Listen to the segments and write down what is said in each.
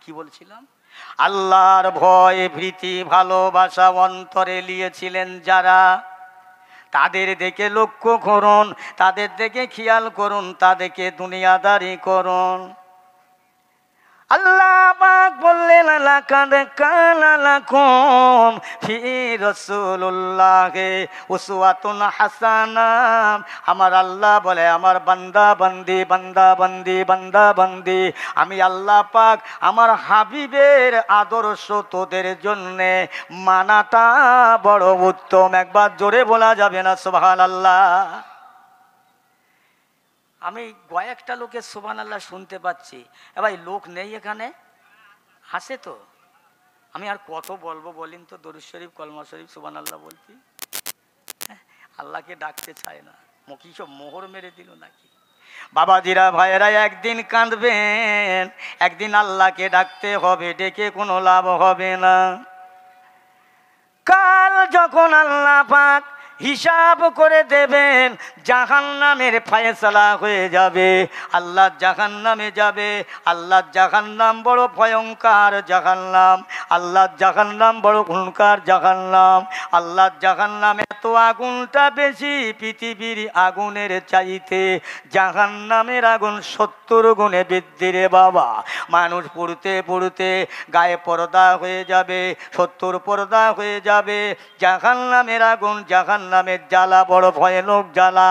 কি বলছিলাম? আল্লাহর ভয় ভীতি ভালোবাসা অন্তরে নিয়েছিলেন যারা, তাদের দিকে লক্ষ্য করুন, তাদের দিকে খেয়াল করুন, তাদেরকে দুনিয়াদারি করুন। আল্লাহ পাক বললেন লাকাদ কানা লাকুম ফি রাসূলিল্লাহি উসওয়াতুন হাসানাহ। আমার আল্লাহ বলে আমার বান্দা বান্দি বান্দা বান্দি বান্দা বান্দি, আমি আল্লাহ পাক আমার হাবিবের আদর্শ তোদের জন্যে মানাটা বড় উত্তম। একবার জোরে বলা যাবে না সুবহানাল্লাহ? আমি কয়েকটা লোকের সুবহানাল্লাহ শুনতে পাচ্ছি। ভাই লোক নেই এখানে? হাসে তো? আমি আর কত বলবো বলিন তো? দরুদ শরীফ কলমা শরীফ সুবহানাল্লাহ বলতি, আল্লাহকে ডাকতে চায় না, কি সব মোহর মেরে দিল নাকি? বাবাজিরা ভাইয়েরা, একদিন কাঁদবেন, একদিন আল্লাহকে ডাকতে হবে, ডেকে কোনো লাভ হবে না। কাল যখন আল্লাহ পাক হিসাব করে দেবেন, জাহান্নামের ফয়সালা হয়ে যাবে, আল্লাহ জাহান্নামে যাবে। আল্লাহ জাহান্নাম বড় ভয়ঙ্কর জাহান্নাম, আল্লাহ জাহান্নাম বড় ভয়ঙ্কর জাহান্নাম। আল্লাহ জাহান্নাম এত আগুনটা বেশি, পৃথিবীর আগুনের চাইতে জাহান্নামের আগুন 70 গুণে বৃদ্ধি রে বাবা। মানুষ পড়তে পড়তে গায়ে পর্দা হয়ে যাবে, 70 পর্দা হয়ে যাবে। জাহান্নামের আগুন, জাহান্নামের জ্বালা বড় ভয়ানক জ্বালা।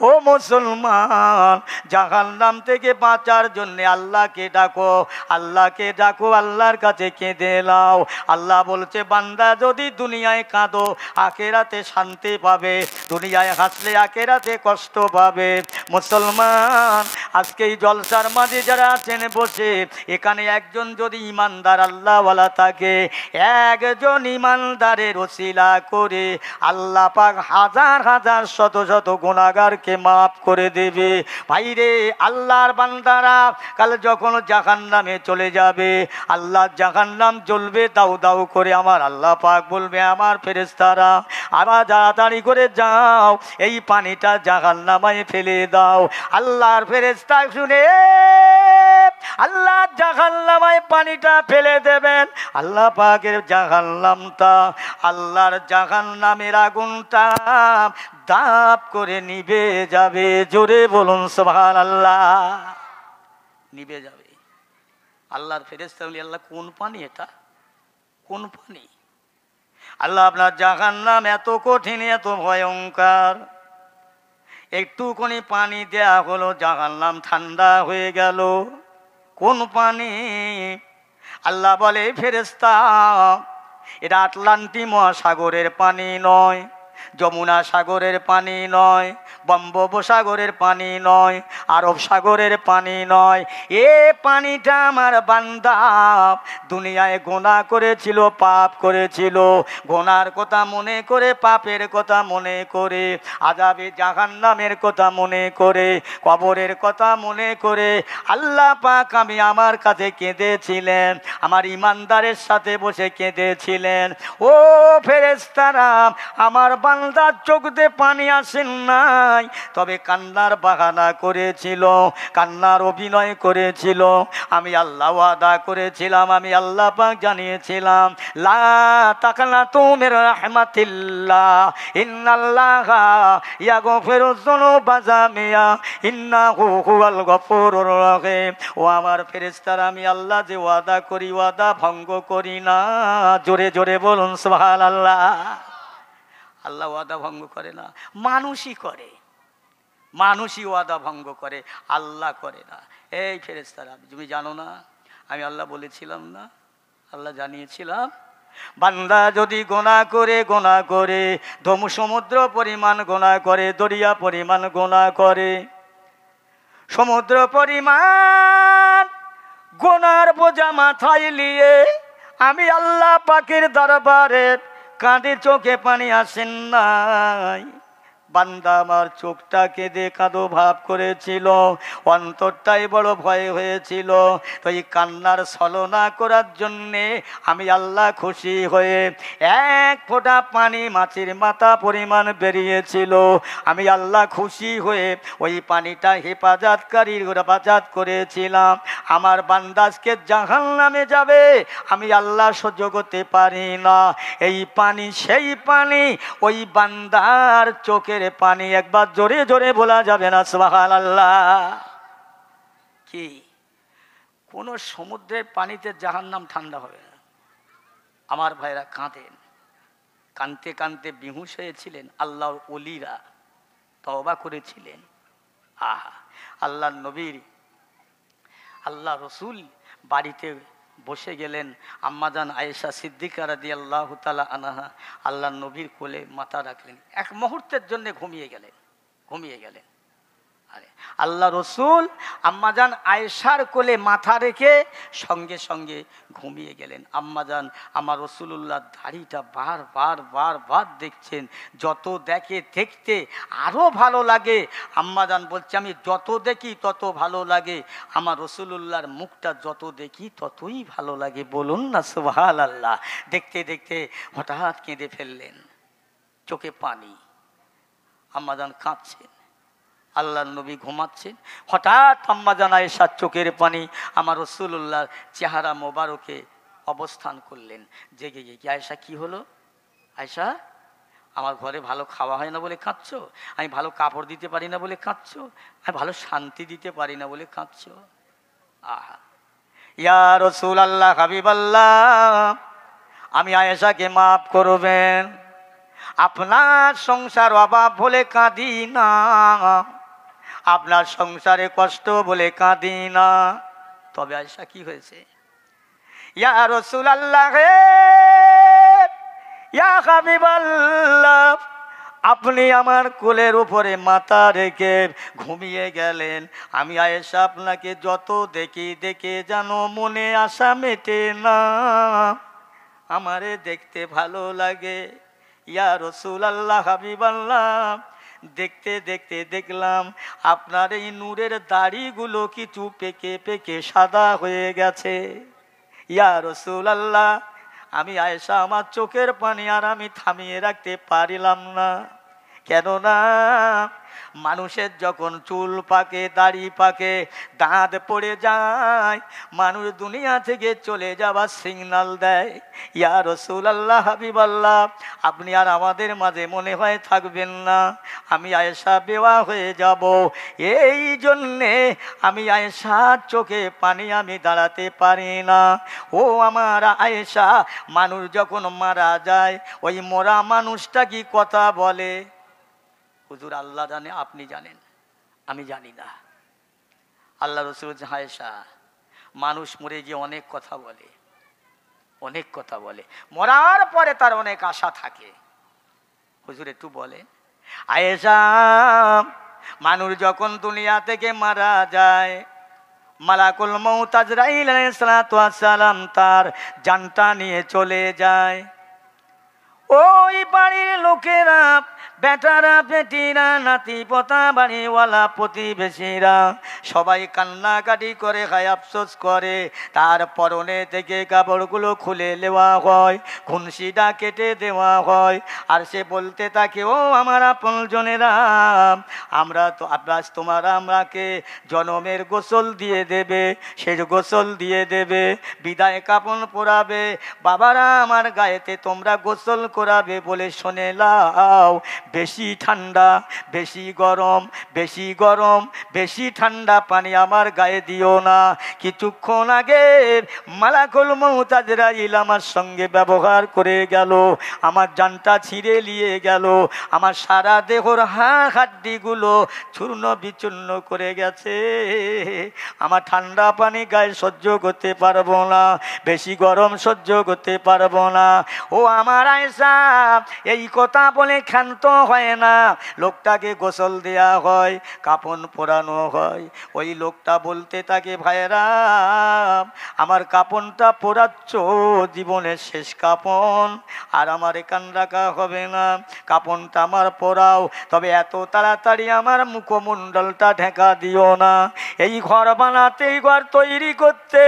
ও মুসলমান, জাহান্নাম থেকে বাঁচার জন্য আল্লাহকে ডাকো, আল্লাহকে ডাকো, আল্লাহর কাছে কেঁদে নাও। আল্লাহ বলছে বান্দা যদি দুনিয়ায় কাঁদো আখিরাতে শান্তি পাবে, দুনিয়ায় হাসলে আখিরাতে কষ্ট পাবে। মুসলমান, আজকে এই জলসার মাঝে যারা আছেন বসে, এখানে একজন যদি ইমানদার আল্লাহওয়ালা থাকে, একজন ইমানদারের ওসিলা করে আল্লাহ পাক হাজার হাজার শত শত গুনাহগারকে মাফ করে দেবে। ভাইরে, আল্লাহর বান্দারা কাল যখন জাহান্নামে চলে যাবে, আল্লাহ জাহান্নাম জ্বলবে দাউ দাউ করে, আমার আল্লাহ পাক বলবে আমার ফেরেশতারা আবার তাড়াতাড়ি করে যাও, এই পানিটা জাহান্নামে ফেলে দাও। আল্লাহর ফেরেশতা শুনে আল্লাহ জাহান্নামে পানিটা ফেলে দেবেন। আল্লাহ পাকের জাহান্নামটা, আল্লাহর জাহান্নামের আগুনটা দাপ করে নিভে যাবে। জোরে বলুন সুবহানাল্লাহ। নিভে যাবে। আল্লাহর ফেরেশতা বলে আল্লাহ কোন পানি এটা, কোন পানি? আল্লাহ আপনার জাহান্নাম এত কঠিন এত ভয়ঙ্কর, একটুখানি পানি দেয়া হলো জাহান্নাম ঠান্ডা হয়ে গেল। কোন পানি? আল্লাহ বলে ফেরেশতা এটা আটলান্টিক মহাসাগরের পানি নয়, যমুনা সাগরের পানি নয়, বঙ্গোপসাগরের পানি নয়, আরব সাগরের পানি নয়। এ পানিটা আমার বান্দা দুনিয়ায় গুনাহ করেছিল, পাপ করেছিল, গুনার কথা মনে করে, পাপের কথা মনে করে, আযাবে জাহান্নামের কথা মনে করে, কবরের কথা মনে করে আল্লাহ পাক আমি আমার কাছে কেঁদেছিলেন, আমার ইমানদারের সাথে বসে কেঁদেছিলেন। ও ফেরেশতারা, আমার বান্দার চোখ দিয়ে পানি আসেন নাই, তবে কান্নার বাহানা করেছিল, কান্নার অভিনয় করেছিল। আমি আল্লাহ ওয়াদা করেছিলাম, আমি আল্লাহ পাক জানিয়েছিলাম লা তাকনাতু মির রাহমাতিল্লাহ ইন্নাল্লাহা ইয়াগফিরুয যুনুবা জামিয়া ইন্নাহু হুয়াল গফুরুর রহিম। ও আমার ফেরেশতারা, আমি আল্লাহ যে ওয়াদা করি ওয়াদা ভঙ্গ করি না। জোরে জোরে বলুন সুবহানাল্লাহ। আল্লাহ ওয়াদা ভঙ্গ করে না, মানুষই করে, মানুষই ওয়াদা ভঙ্গ করে, আল্লাহ করে না। এই ফেরেশতারা, তুমি জানো না আমি আল্লাহ বলেছিলাম না, আল্লাহ জানিয়েছিলাম বান্দা যদি গোনা করে সমুদ্র পরিমাণ গোনা করে, দরিয়া পরিমাণ গোনা করে, সমুদ্র পরিমাণ গোনার বোঝা মাথায় নিয়ে আমি আল্লাহ পাকের দরবারে কাঁদে, চোখে পানি আসেন নাই, বান্দা আমার চোখটা কেঁদে কাঁদো ভাব করেছিল, অন্তরটাই বড় ভয় হয়েছিল। তো এই কান্নার ছলনা করার জন্যে আমি আল্লাহ খুশি হয়ে এক ফোঁটা পানি মাছের মাথা পরিমাণ বেরিয়েছিল, আমি আল্লাহ খুশি হয়ে ওই পানিটা হেফাজত করেছিলাম। আমার বান্দাজকে জাহান্নামে যাবে, আমি আল্লাহ সহ্য করতে পারি না। এই পানি সেই পানি, ওই বান্দার চোখের পানি। একবার জোরে জোরে বলা যাবে না সুবহানাল্লাহ? কি কোন সমুদ্রের পানিতে জাহান্নাম ঠান্ডা হবে না? আমার ভাইরা কাঁদেন, কাঁদতে কাঁদতে বেহুশ হয়েছিলেন। আল্লাহর ওলিরা তওবা করেছিলেন। আহা, আল্লাহ নবীর আল্লাহ রসুল বাড়িতে বসে গেলেন। আম্মাজান আয়েশা সিদ্দিকা রাদিয়াল্লাহু তাআলা আনহা আল্লাহ নবীর কোলে মাথা রাখলেন, এক মুহূর্তের জন্য ঘুমিয়ে গেলেন। আরে আল্লাহ রসুল আম্মাজান আয়েশার কোলে মাথা রেখে সঙ্গে সঙ্গে ঘুমিয়ে গেলেন। আম্মাজান আমার রসুলুল্লাহ দাড়িটা বার দেখছেন, যত দেখতে আরো ভালো লাগে। আম্মাজান বলছে, আমি যত দেখি তত ভালো লাগে, আমার রসুলুল্লাহর মুখটা যত দেখি ততই ভালো লাগে। বলুন না সুবহানাল্লাহ? দেখতে দেখতে হঠাৎ কেঁদে ফেললেন, চোখে পানি। আম্মাজান কাঁদছেন, আল্লাহ নবী ঘুমাচ্ছেন। হঠাৎ আম্মাজান আয়েশার চোখের পানি আমার রাসূলুল্লাহর চেহারা মোবারকে অবস্থান করলেন। জেগে গিয়ে, আয়েশা কি হলো? আয়েশা, আমার ঘরে ভালো খাওয়া হয় না বলে কাঁদছো? আমি ভালো কাপড় দিতে পারি না বলে কাঁদছো? আমি ভালো শান্তি দিতে পারি না বলে কাঁদছো? আহা, ইয়া রাসূলুল্লাহ, হাবিবাল্লাহ, আমি আয়েশাকে মাফ করবেন, আপনার সংসার অভাব বলে কাঁদি না, আপনার সংসারে কষ্ট বলে কাঁদি না। তবে আয়েশা কি হয়েছে? ইয়া রাসূলুল্লাহ, ইয়া হাবিবাল্লাহ, আপনি আমার কোলের উপরে মাথা রেখে ঘুমিয়ে গেলেন। আমি আয়েশা আপনাকে যত দেখে যেন মনে আশা মেটে না, আমারে দেখতে ভালো লাগে। ইয়া রাসূলুল্লাহ, হাবিবাল্লাহ, দেখতে দেখতে দেখলাম আপনার এই নূরের দাড়িগুলো কিছু পেকে সাদা হয়ে গেছে। ইয়া রাসূলুল্লাহ, আমি আয়েশা আমার চোখের পানি আর আমি থামিয়ে রাখতে পারিলাম না। কেননা মানুষের যখন চুল পাকে, দাড়ি পাকে, দাঁত পড়ে যায়, মানুষ দুনিয়া থেকে চলে যাবার সিগন্যাল দেয়। ইয়া রাসূলুল্লাহ, হাবিবাল্লাহ, আপনি আর আমাদের মাঝে মনে হয় থাকবেন না, আমি আয়েশা বেওয়া হয়ে যাব। এই জন্যে আমি আয়েশার চোখে পানি আমি দাঁড়াতে পারি না। ও আমার আয়েশা, মানুষ যখন মারা যায়, ওই মরা মানুষটা কি কথা বলে? হুজুর আল্লাহ জানে, আপনি জানেন, আমি জানি না। আল্লাহ রাসূল বলছেন, আয়েশা, মানুষ মরে গিয়ে অনেক কথা বলে, মরার পরে তার অনেক আশা থাকে। হুজুর একটু বলে। আয়েশা, মানুষ যখন দুনিয়া থেকে মারা যায়, মালাকুল মউত আজরাইল আলাইহিস সালাতু ওয়াস সালাম তার জানটা নিয়ে চলে যায়। ওই বাড়ির লোকেরা, বেটারা, বেটিরা, নাতি পোতা, বাড়িওয়ালা, প্রতিবেশীরা সবাই কান্নাকাটি করে, খায় আফসোস করে। তার পরনে থেকে কাপড়গুলো খুলে দেওয়া হয়, খুনশিটা কেটে দেওয়া হয়, আর সে বলতে থাকে, ও আমার আপনজনেরা, আমরা তো আজ আমাকে জনমের গোসল দিয়ে দেবে, সে গোসল দিয়ে দেবে, বিদায় কাপড় পরাবে, বাবারা আমার গায়েতে তোমরা গোসল করাবে বলে শোনে লাও। বেশি ঠান্ডা, বেশি গরম, বেশি ঠান্ডা পানি আমার গায়ে দিও না। কিছুক্ষণ আগে মালাকুল মউত আজরাইল আমার সঙ্গে ব্যবহার করে গেল, আমার জানটা ছিঁড়ে নিয়ে গেল, আমার সারা দেহর হাড্ডিগুলো চূর্ণ বিচূর্ণ করে গেছে। আমার ঠান্ডা পানি গায়ে সহ্য করতে পারবো না, বেশি গরম সহ্য করতে পারবো না। ও আমার আয়েশা, আয়েশা এই কথা বলে ক্ষান্ত হয় না। লোকটাকে গোসল দেয়া হয়, কাফন পরানো হয়। ওই লোকটা বলতে থাকে, ভাইরা আমার কাফনটা পরাচ্ছ, জীবনের শেষ কাফন, আর আমার এখান রাখা হবে না, কাফনটা আমার পরাও, তবে এত তাড়াতাড়ি আমার মুখমণ্ডলটা ঢেকা দিও না। এই ঘর বানাতে, এই ঘর তৈরি করতে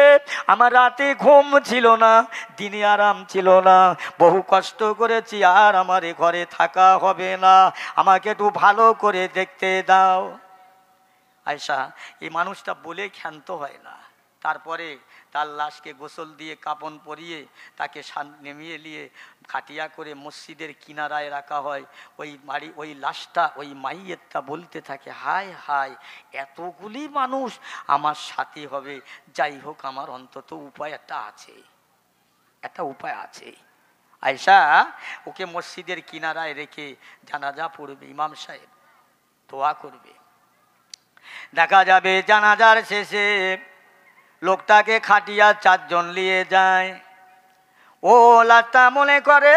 আমার রাতে ঘুম ছিল না, দিনে আরাম ছিল না, বহু কষ্ট করেছি, আর আমার এ ঘরে থাকা হবে না, আমাকে একটু ভালো করে দেখতে দাও। আয়েশা এই মানুষটা বলে ক্ষান্ত হয় না। তারপরে তার লাশকে গোসল দিয়ে কাপন পরিয়ে তাকে নেমিয়ে নিয়ে খাটিয়া করে মসজিদের কিনারায় রাখা হয়। ওই লাশটা, ওই মাইয়েতটা বলতে থাকে, হায় হায় এতগুলি মানুষ আমার সাথী হবে, যাই হোক আমার অন্তত উপায় একটা আছে, একটা উপায় আছে। আয়েশা ওকে মসজিদের কিনারায় রেখে জানাজা পড়বে, ইমাম সাহেব দোয়া করবে। দেখা যাবে জানাজার শেষে লোকটাকে খাটিয়া 4 জন নিয়ে যায়। ও লাশটা মনে করে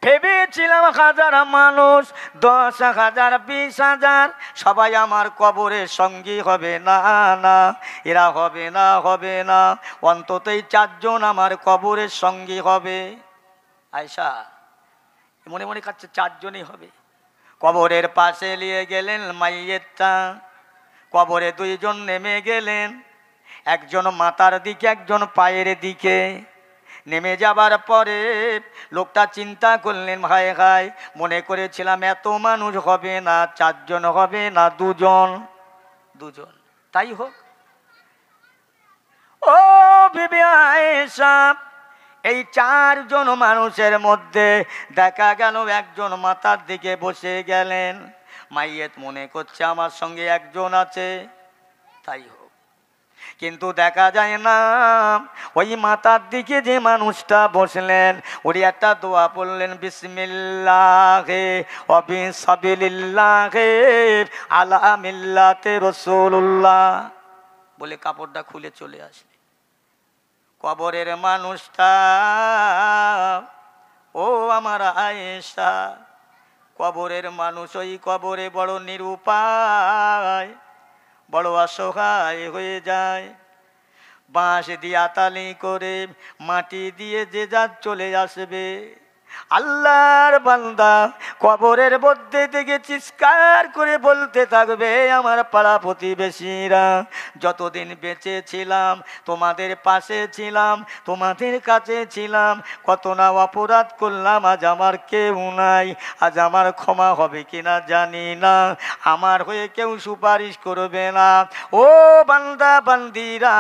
ভেবেছিলাম 1000 মানুষ, 10,000, 20,000 সবাই আমার কবরের সঙ্গী হবে, না না এরা হবে না, হবে না, অন্ততই 4 জন আমার কবরের সঙ্গী হবে। আয়েশা মনে মনে কাছে 4 জনই হবে। কবরের পাশে নিয়ে গেলেন মাইয়েতটা, কবরে 2 জন নেমে গেলেন, একজন মাথার দিকে, একজন পায়ের দিকে। নেমে যাবার পরে লোকটা চিন্তা করলেন, ভাই ভাই মনে করেছিলাম এত মানুষ হবে না, 4 জন হবে না, 2 জন, 2 জন, তাই হোক। ও বিবি আয়েশা এই 4 জন মানুষের মধ্যে দেখা গেল একজন মাথার দিকে বসে গেলেন। মাইয়েত মনে করছে আমার সঙ্গে একজন আছে, তাই হোক। কিন্তু দেখা যায় না ওই মাথার দিকে যে মানুষটা বসলেন উনি একটা দোয়া পড়লেন, বিসমিল্লাহে ওয়া বিসাবিলিল্লাহে আলা মিল্লাতে রাসূলুল্লাহ বলে কাপড়টা খুলে চলে আসে। কবরের মানুষটা, ও আমার আয়েশা, কবরের মানুষ ওই কবরে বড় নিরুপায়, বড় অসহায় হয়ে যায়। বাঁশ দিয়ে আতালি করে মাটি দিয়ে যে যার চলে আসবে। আল্লাহর বান্দা কবরের মধ্যে থেকে চিৎকার করে বলতে থাকবে, আমার পাড়া প্রতিবেশীরা যতদিন বেঁচে ছিলাম তোমাদের পাশে ছিলাম, তোমাদের কাছে ছিলাম, কত না অপরাধ করলাম, আজ আমার কেউ নাই, আজ আমার ক্ষমা হবে কিনা জানি না, আমার হয়ে কেউ সুপারিশ করবে না। ও বান্দা বান্দিরা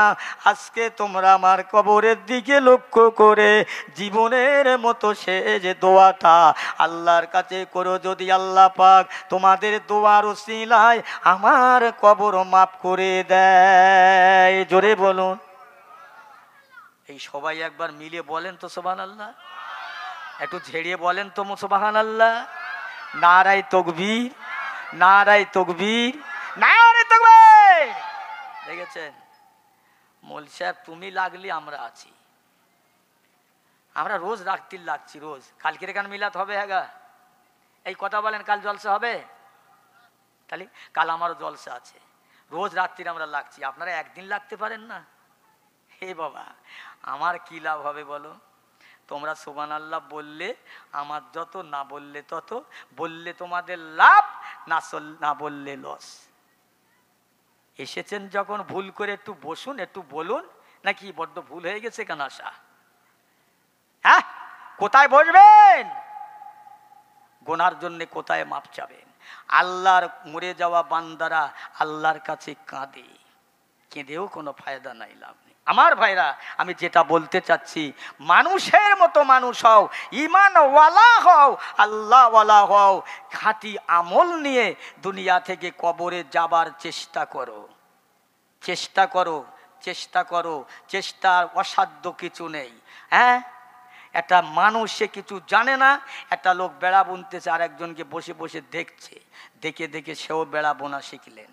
আজকে তোমরা আমার কবরের দিকে লক্ষ্য করে জীবনের মতো শেষ দোয়াটা আল্লাহর কাছে করো, যদি আল্লাহ পাক তোমাদের দোয়ার উসিলায় আমার কবর মাফ করে দেয়। জোরে বলুন, এই সবাই একবার মিলে বলেন তো সুবহানাল্লাহ, একটু ঝেড়িয়ে বলেন তো সুবহানাল্লাহ। নারায়ে তাকবীর, নারায়ে তাকবীর, নারায়ে তাকবীর। দেখেছেন মৌলভী সাহেব তুমি লাগলি আমরা আছি, আমরা রোজ রাত্রির লাগছি, রোজ। কালকের এখানে মিলাত হবে, হ্যাঁ এই কথা বলেন, কাল জলসা হবে, তাহলে কাল আমারও জলসা আছে, রোজ রাত্রির আমরা লাগছি, আপনারা একদিন লাগতে পারেন না? হে বাবা আমার কি লাভ হবে বলো? তোমরা সুবহানাল্লাহ বললে আমার যত, না বললে তত, বললে তোমাদের লাভ, না বললে লস। এসেছেন যখন ভুল করে একটু বসুন, একটু বলুন, নাকি বড্ড ভুল হয়ে গেছে কেন আসা? হ্যাঁ কোথায় বসবেন? গোনার জন্য কোথায় মাপ চাবেন? আল্লাহর মরে যাওয়া বান্দারা আল্লাহর কাছে কাঁদে, কেঁদেও কোনো ফায়দা নাই, লাভ নেই। আমার ভাইরা আমি যেটা বলতে চাচ্ছি, মানুষের মতো মানুষ হও, ঈমানওয়ালা হও, আল্লাহওয়ালা হও, খাঁটি আমল নিয়ে দুনিয়া থেকে কবরে যাবার চেষ্টা করো, চেষ্টা করো, চেষ্টা করো। চেষ্টার অসাধ্য কিছু নেই। হ্যাঁ একটা মানুষ সে কিছু জানে না, একটা লোক বেড়া বুনতেছে আর একজনকে বসে বসে দেখছে, দেখে দেখে সেও বেড়া বোনা শিখলেন।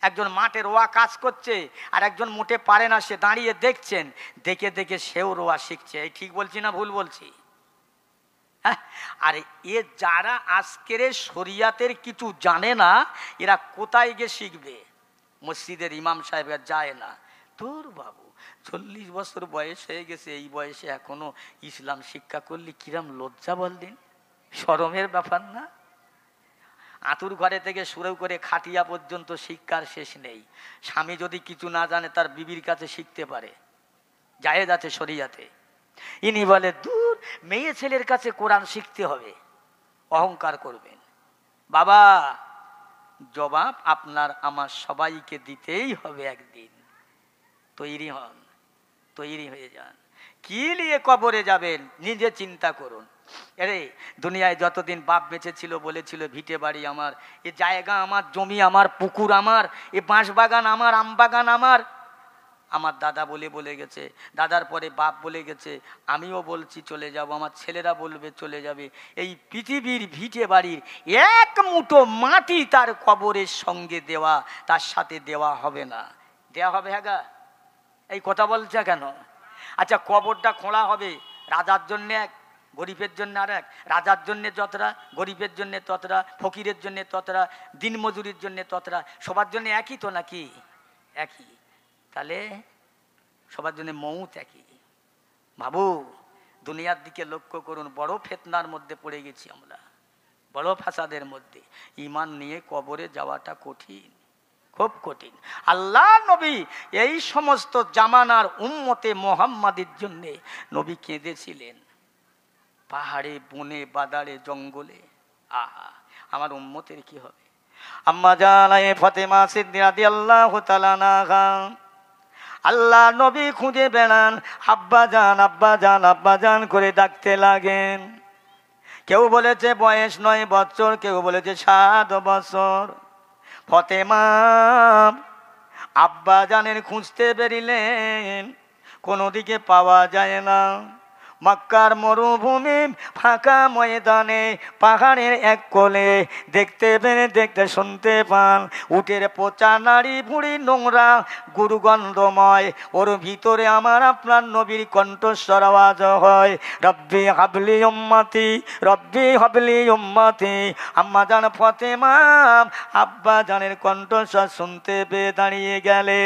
একজন মাঠে রোয়া কাজ করছে আর একজন মোটে পারে না, সে দাঁড়িয়ে দেখছেন, দেখে দেখে সেও রোয়া শিখছে। এই ঠিক বলছি না ভুল বলছি? হ্যাঁ, আর এ যারা আজকের শরিয়াতের কিছু জানে না, এরা কোথায় গিয়ে শিখবে? মসজিদের ইমাম সাহেবরা যায় না। তোর বাবু 40 বছর বয়স হয়ে গেছে, এই বয়সে এখনো ইসলাম শিক্ষা করলি, কিরাম লজ্জা বললেন, শরমের ব্যাপার না? আতুর ঘরে থেকে শুরু করে খাটিয়া পর্যন্ত শিক্ষার শেষ নেই। স্বামী যদি কিছু না জানে তার বিবির কাছে শিখতে পারে, জায়েজ আছে শরিয়াতে। ইনি বলে দূর, মেয়ে ছেলের কাছে কোরআন শিখতে হবে, অহংকার করবেন। বাবা, জবাব আপনার আমার সবাইকে দিতেই হবে একদিন। তৈরি হন, তৈরি হয়ে যান। কি নিয়ে কবরে যাবেন নিজে চিন্তা করুন। আরে দুনিয়ায় যতদিন বাপ বেঁচে ছিল বলেছিল ভিটে বাড়ি আমার, এ জায়গা আমার, জমি আমার, পুকুর আমার, এ বাঁশ বাগান আমার, আম বাগান আমার। আমার দাদা বলে গেছে, দাদার পরে বাপ বলে গেছে, আমিও বলছি চলে যাব, আমার ছেলেরা বলবে চলে যাবে। এই পৃথিবীর ভিটে বাড়ির এক মুঠো মাটি তার কবরের সঙ্গে দেওয়া, তার সাথে দেওয়া হবে না। দেওয়া হবে? হ্যাঁ গা, এই কথা বলছে কেন? আচ্ছা, কবরটা খোঁড়া হবে, রাজার জন্য এক, গরিবের জন্য আর এক। রাজার জন্য যতটা, গরিবের জন্য ততটা, ফকিরের জন্য ততটা, দিনমজুরির জন্য ততটা, সবার জন্য একই তো নাকি? একই। তাহলে সবার জন্য মৌত একই। বাবু, দুনিয়ার দিকে লক্ষ্য করুন, বড় ফিতনার মধ্যে পড়ে গেছি আমরা, বড় ফাসাদের মধ্যে। ঈমান নিয়ে কবরে যাওয়াটা কঠিন, খুব কঠিন। আল্লাহ নবী এই সমস্ত জামানার উম্মতে মুহাম্মাদের জন্য নবী কেঁদেছিলেন, পাহাড়ে, বনে, বাদারে, জঙ্গলে। আহা, আমার উম্মতের কি হবে? আম্মা জান ফাতেমা সিদ্দিকা রাদিয়াল্লাহু তাআলা আনহা, আল্লাহ নবী খুঁজে বেড়ান, আব্বা জান, আব্বা জান, আব্বা জান করে ডাকতে লাগেন। কেউ বলেছে বয়স 9 বছর, কেউ বলেছে 7 বছর। ফাতেমা আব্বা জানের খুঁজতে বেরিলেন, কোনো দিকে পাওয়া যায় না। মক্কার মরুভূমি ফাঁকা ময়দানে পাহাড়ের এক কোলে দেখতে শুনতে পান উটের পচা নাড়ি ভুঁড়ি নোংরা গুরুগন্ধময়, ওর ভিতরে আমার আপনার নবীর কণ্ঠস্বর আওয়াজ হয়, রব্বি হাবলি উম্মতি, রব্বি হাবলি উম্মতি। আম্মা জান ফাতেমা আব্বা জানের কণ্ঠস্বর শুনতে পেয়ে দাঁড়িয়ে গেলে,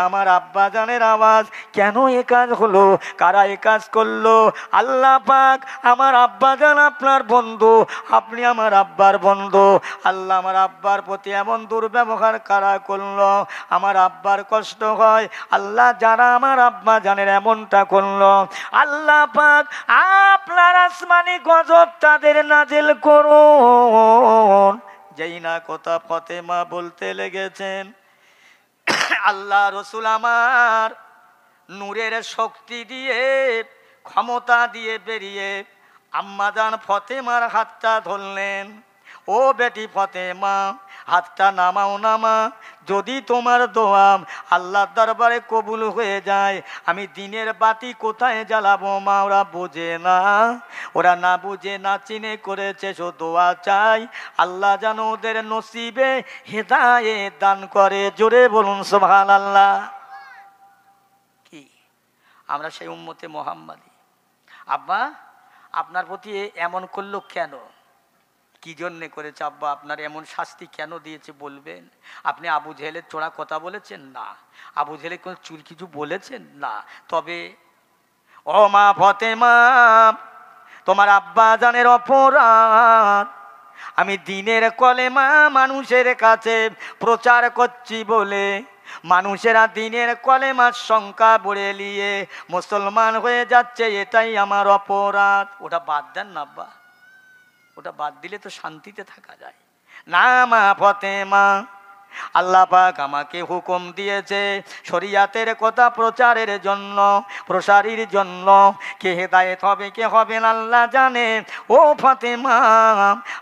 আমার আব্বা জানের আওয়াজ, কেন এ কাজ হলো, কারা এ কাজ করলো? আল্লাহ পাক আমার আব্বা জান আপনার বন্ধু, আপনি আমার আব্বার বন্ধু। আল্লাহ আমার আব্বার প্রতি এমন দুর্ব্যবহার কারা করলো, আমার আব্বার কষ্ট হয়। আল্লাহ যারা আমার আব্বা জানের এমনটা করলো, আল্লাহ পাক আপনার আসমানি গজব তাদের নাজিল করুন। যেই না কথা ফাতেমা বলতে লেগেছেন, আল্লাহ রসুল আমার নূরের শক্তি দিয়ে, ক্ষমতা দিয়ে বেরিয়ে আম্মা জান ফাতেমার হাতটা ধরলেন। ও বেটি ফাতেমা, হাতটা নামাও, নামা, যদি তোমার দোয়া আল্লাহর দরবারে কবুল হয়ে যায়, আমি দিনের বাতি কোথায় জ্বালাবো? মা ওরা বোঝে না, ওরা না বুঝে না চিনে করেছে, সো দোয়া চাই আল্লাহ যেন ওদের নসিবে হেদায়েত দান করে। জোরে বলুন সুবহানাল্লাহ। কি আমরা সেই উম্মতে মুহাম্মাদি? আব্বা আপনার প্রতি এমন করলো কেন? কি জন্যে করেছে আব্বা? আপনার এমন শাস্তি কেন দিয়েছে বলবেন? আপনি আবু জেহেলের চোরা কথা বলেছেন? না। আবু জেহেলের কোনো চুল কিছু বলেছেন? না। তবে ও মা ফাতেমা, তোমার আব্বা জানের অপরাধ, আমি দিনের কলেমা মানুষের কাছে প্রচার করছি বলে মানুষেরা দিনের কলেমার সংখ্যা বড়ে নিয়ে মুসলমান হয়ে যাচ্ছে, এটাই আমার অপরাধ। ওটা বাদ দেন না আব্বা, ওটা বাদ দিলে তো শান্তিতে থাকা যায় না। মা ফাতেমা, আল্লাহ পাক আমাকে হুকুম দিয়েছে শরিয়াতের কথা প্রচারের জন্য, প্রসারের জন্য। কে হেদায়েত হবে কে হবে না আল্লাহ জানে। ও ফাতেমা,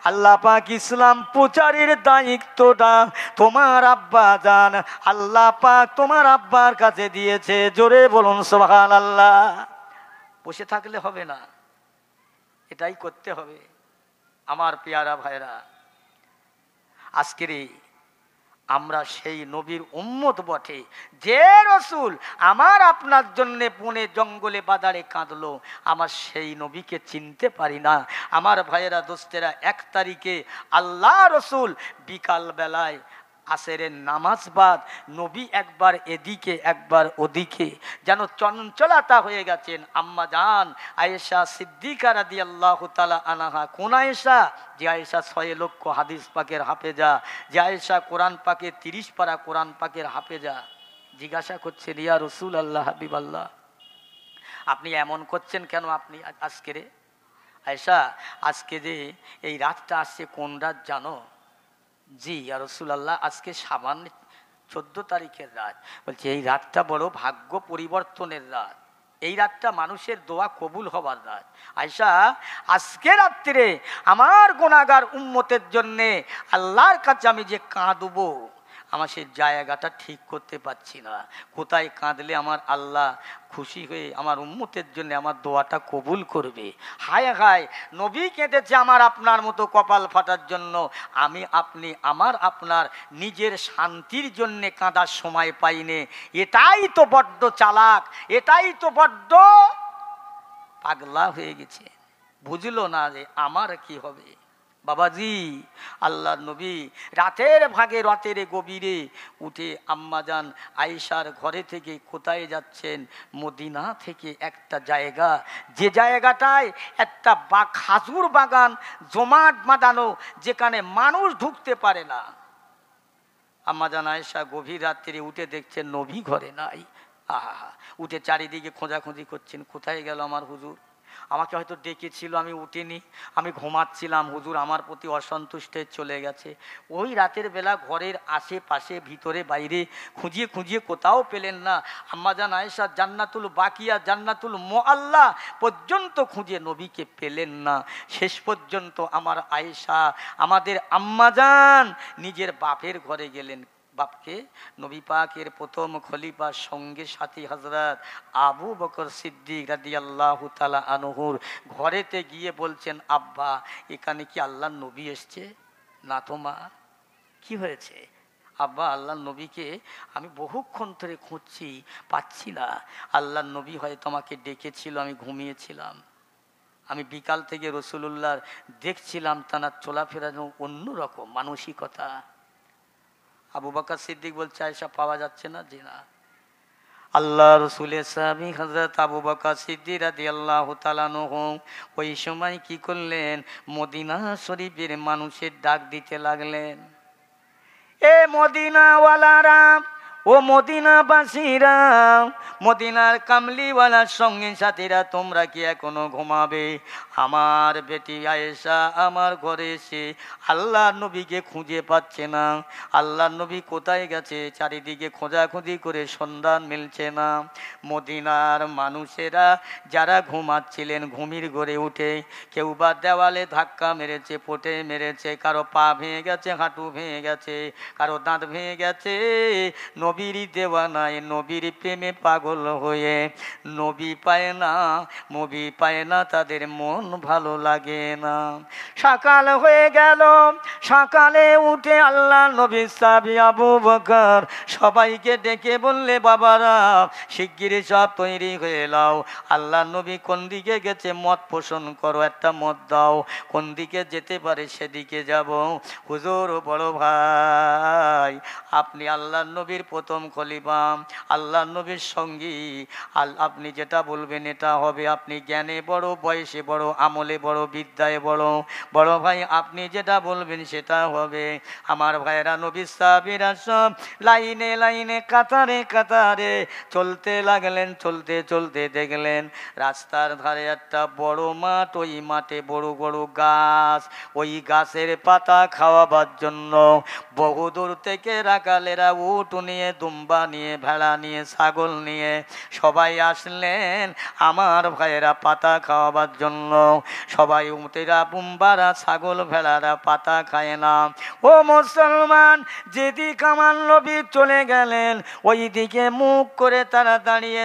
আল্লাহ পাক ইসলাম প্রচারের দায়িত্বটা তোমার আব্বা জান, আল্লাহ পাক তোমার আব্বার কাছে দিয়েছে। জোরে বলুন সুবহানাল্লাহ। বসে থাকলে হবে না, এটাই করতে হবে। আমার পেয়ারা ভাইরা, আজকের আমরা সেই নবীর উম্মত বটে যে রসুল আমার আপনার জন্যে বনে জঙ্গলে বাজারে কাঁদলো, আমার সেই নবীকে চিনতে পারি না। আমার ভাইয়েরা দোস্তেরা, 1 তারিখে আল্লাহ রসুল বিকাল বেলায় আসরের নামাজ বাদ নবী একবার এদিকে একবার ওদিকে যেন চঞ্চলতা হয়ে গেছেন। আম্মা জান আয়েশা সিদ্দিকা রাদিয়াল্লাহু তাআলা আনহা, কোন আয়েশা? যে আয়েশা 6 লক্ষ হাদিস পাকের হাফেজা, যে আয়েশা কোরআন পাকে 30 পারা কোরআন পাকের হাফেজা। জিজ্ঞাসা করছেন, ইয়া রাসূল আল্লাহ, হাবিব আল্লাহ, আপনি এমন করছেন কেন? আপনি আজকে রে আয়েশা, আজকে যে এই রাতটা আসছে কোন রাত জানো? জি ইয়া রাসূলুল্লাহ, আজকে শাবান 14 তারিখের রাত। বলছে এই রাতটা বড় ভাগ্য পরিবর্তনের রাত, এই রাতটা মানুষের দোয়া কবুল হবার রাত। আয়েশা, আজকে রাত্রে আমার গুনাহগার উম্মতের জন্যে আল্লাহর কাছে আমি যে কাঁদবো, আমার সেই জায়গাটা ঠিক করতে পারছি না। কোথায় কাঁদলে আমার আল্লাহ খুশি হয়ে আমার উম্মতের জন্য আমার দোয়াটা কবুল করবে? হায় হায়, নবী কেঁদেছে আমার আপনার মতো কপাল ফাটার জন্য। আমি আপনি আমার আপনার নিজের শান্তির জন্যে কাঁদার সময় পাইনে। এটাই তো বড্ড চালাক, এটাই তো বড্ড পাগলা হয়ে গেছে। বুঝলো না যে আমার কি হবে। বাবাজি, আল্লাহর নবী রাতের ভাগে রাতের গভীরে উঠে আম্মাজান আয়েশার ঘরে থেকে কোথায় যাচ্ছেন? মদিনা থেকে একটা জায়গা, যে জায়গাটায় একটা খাজুর বাগান জমাট বাঁধানো, যেখানে মানুষ ঢুকতে পারে না। আম্মাজান আয়েশা গভীর রাত্রে উঠে দেখছেন নবী ঘরে নাই। আহা, উঠে চারিদিকে খোঁজাখুঁজি করছেন, কোথায় গেল আমার হুজুর? আমাকে হয়তো ডেকেছিল, আমি উঠিনি, আমি ঘুমাচ্ছিলাম, হুজুর আমার প্রতি অসন্তুষ্ট চলে গেছে। ওই রাতের বেলা ঘরের আশেপাশে ভিতরে বাইরে খুঁজিয়ে খুঁজিয়ে কোথাও পেলেন না। আম্মাজান আয়েশা জান্নাতুল বাকিয়া, জান্নাতুল মুআল্লা পর্যন্ত খুঁজে নবীকে পেলেন না। শেষ পর্যন্ত আমার আয়েশা, আমাদের আম্মাজান নিজের বাপের ঘরে গেলেন। বাপকে? নবী পাকের প্রথম খলিফা সঙ্গে সাথী হযরত আবু বকর সিদ্দিক রাদিয়াল্লাহু তাআলা আনহুর ঘরেতে গিয়ে বলছেন, আব্বা এখানে কি আল্লাহর নবী এসছে? না তো মা। কি হয়েছে? আব্বা আল্লাহর নবীকে আমি বহুক্ষণ ধরে খুঁজছি, পাচ্ছি না। আল্লাহর নবী হয়তো তোমাকে ডেকেছিল, আমি ঘুমিয়েছিলাম। আমি বিকাল থেকে রাসূলুল্লাহ দেখছিলাম, তার চলাফেরানো অন্যরকম মানসিকতা। আবু বকর সিদ্দিক বলছে, আয়েশা পাওয়া যাচ্ছে না। জি না। আল্লাহ রসুলের সাহাবী হযরত আবু বকর সিদ্দিক রাদিয়াল্লাহু তাআলা আনহু ওই সময় কি করলেন? মদিনা শরীফের মানুষের ডাক দিতে লাগলেন, এ মদিনাওয়ালারা, ও মদিনাবাসীরা, মদিনার কামলিওয়ালার সঙ্গে সাথীরা, তোমরা কি এখনো ঘুমাবে? আমার বেটি আয়েশা আমার ঘরে এসে আল্লাহ নবীকে খুঁজে পাচ্ছে না। আল্লাহ নবী কোথায় গেছে? চারিদিকে খোঁজাখুঁজি করে সন্ধান মিলছে না। মদিনার মানুষেরা যারা ঘুমাচ্ছিলেন, ঘুমির ঘরে উঠে কেউ বা দেওয়ালে ধাক্কা মেরেছে, পোটে মেরেছে, কারো পা ভেঙে গেছে, হাঁটু ভেঙে গেছে, কারো দাঁত ভেঙে গেছে। নবীর দেওয়ানায়, নবীর প্রেমে পাগল হয়ে নবী পায় না, নবী পায় না, তাদের মন ভালো লাগে না। সকাল হয়ে গেল, সকালে উঠে আল্লাহ নবী সাহাবী আবু বকর সবাইকে ডেকে বললে, বাবারা শিগগিরই সব তৈরি হয়ে নাও। আল্লাহ নবী কোন দিকে গেছে? মত পোষণ করো, একটা মত দাও, কোন দিকে যেতে পারে সেদিকে যাব। হুজুর বড় ভাই, আপনি আল্লাহ নবীর প্রথম খলিফা, আল্লাহ নবীর সঙ্গী, আপনি যেটা বলবেন এটা হবে। আপনি জ্ঞানে বড়, বয়সে বড়, আমলে বড়, বিদ্যায় বড়। বড় ভাই, আপনি যেটা বলবেন সেটা হবে। আমার ভাইরা নবী সাহাবীরা সব লাইনে লাইনে, কাতারে কাতারে চলতে লাগলেন। চলতে চলতে দেখলেন রাস্তার ধারে একটা বড় মাঠ, ওই মাঠে বড় বড় গাছ। ওই গাছের পাতা খাওয়াবার জন্য বহুদূর থেকে রাখালেরা উট নিয়ে দুম্বা নিয়ে, ভেড়া নিয়ে, ছাগল নিয়ে সবাই আসলেন আমার ভাইয়েরা পাতা খাওয়াবার জন্য। সবাই উটেরা, বুম্বারা, ছাগল ভেড়ারা পাতা খায় না। ও মুসলমান, যেদিক আমার নবী চলে গেলেন ওই দিকে মুখ করে তারা দাঁড়িয়ে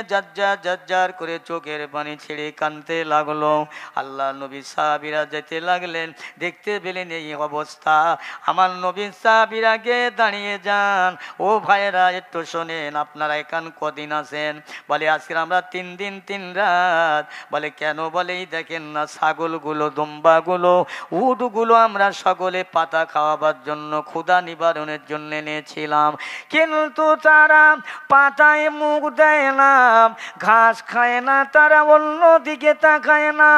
যার করে চোখের পানি ছেড়ে কাঁদতে লাগলো। আল্লাহ নবী সাহাবীরা যেতে লাগলেন, দেখতে পেলেন এই অবস্থা। আমার নবী সাহাবীরা গে দাঁড়িয়ে যান, ও ভাইয়েরা একটু শোনেন, আপনারা এখান কদিন আছেন? বলে আজকে আমরা 3 দিন 3 রাত। বলে কেন? বলে এই দেখেন না, ছাগলগুলো, দুম্বাগুলো, উটগুলো আমরা সকলে পাতা খাওয়াবার জন্য, ক্ষুধা নিবারণের জন্য নিয়েছিলাম, কিন্তু তারা পাতায় মুখ দেয় না, ঘাস খায় না, তারা অন্য দিকে তাকায় না।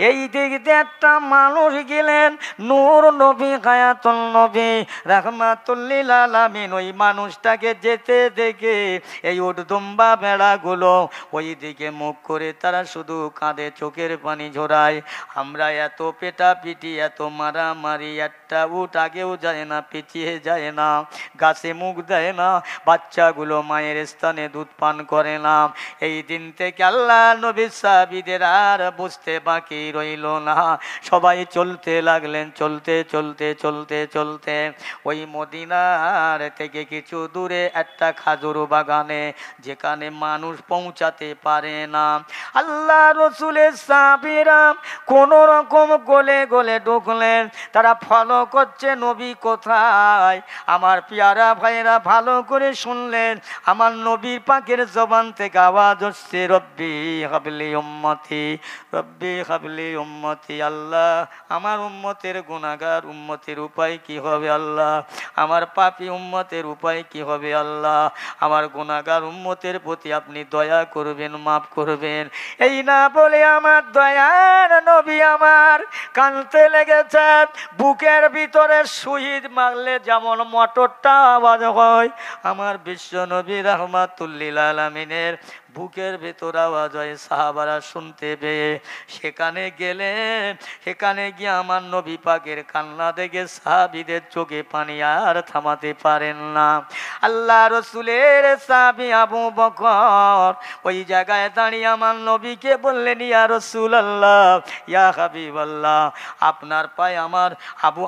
এই দিক দিয়ে একটা মানুষ গেলেন, নূর নবী হায়াতুল নবী রাহমাতুল লিল আলামিন, ওই মানুষটাকে যেতে দেখে এই উট দুম্বা ভেড়াগুলো ওই দিকে মুখ করে তারা শুধু কাঁদে, চোখের পানি ঝরায়। আমরা এত পেটাপিটি, এত মারামারি, একটা উট আগেও যায় না, পিছিয়ে যায় না, গাছে মুখ দেয় না, বাচ্চাগুলো মায়ের স্থানে দুধ পান করে না। এই দিন থেকে আল্লাহ নবী সাহাবীদের আর বুঝতে বাকি রইল না। সবাই চলতে লাগলেন, চলতে চলতে চলতে চলতে ওই মদিনার থেকে কিছু দূরে একটা খাজুর বাগানে, যেখানে মানুষ পৌঁছাতে পারে না। আল্লাহ রসুলের সাহাবীরা কোন রকম গলে গলে ঢুকলেন, তারা ফলো করছে নবী কোথায়। আমার পিয়ারা ভাইরা ভালো করে শুনলেন, আমার নবীর পাকের জবান থেকে আওয়াজ হচ্ছে, রব্বি হাবলি উম্মতি, রব্বি হাবলি উম্মতি। আল্লাহ, আমার উম্মতের গুনাহগার উম্মতের উপায় কি হবে আল্লাহ? আমার পাপী উম্মতের উপায় কি হবে আল্লাহ? আমার গুনাহগার উম্মতের প্রতি আপনি দয়া করবেন, মাফ করবেন। এই না বলে আমার দয়ার নবী আমার কাঁদতে লেগেছেন। বুকের ভিতরে শহীদ মারলে যেমন মোটরটা আওয়াজ হয়, আমার বিশ্ব নবী রাহমাতুল লিল আলামিনের বুকের ভেতর আওয়াজ হয়। সাহাবারা শুনতে পেয়ে সেখানে গেলেন। সেখানে গিয়ে আমার নবী পাকের কান্না দেখে সাহাবীদের চোখে পানি আর থামাতে পারেন না। আল্লাহ রসুলের সাহাবী আবু বকর ওই জায়গায় দাঁড়িয়ে আমার নবীকে বললেন, ইয়া রাসূলুল্লাহ, ইয়া হাবিবাল্লাহ, আপনার পায়ে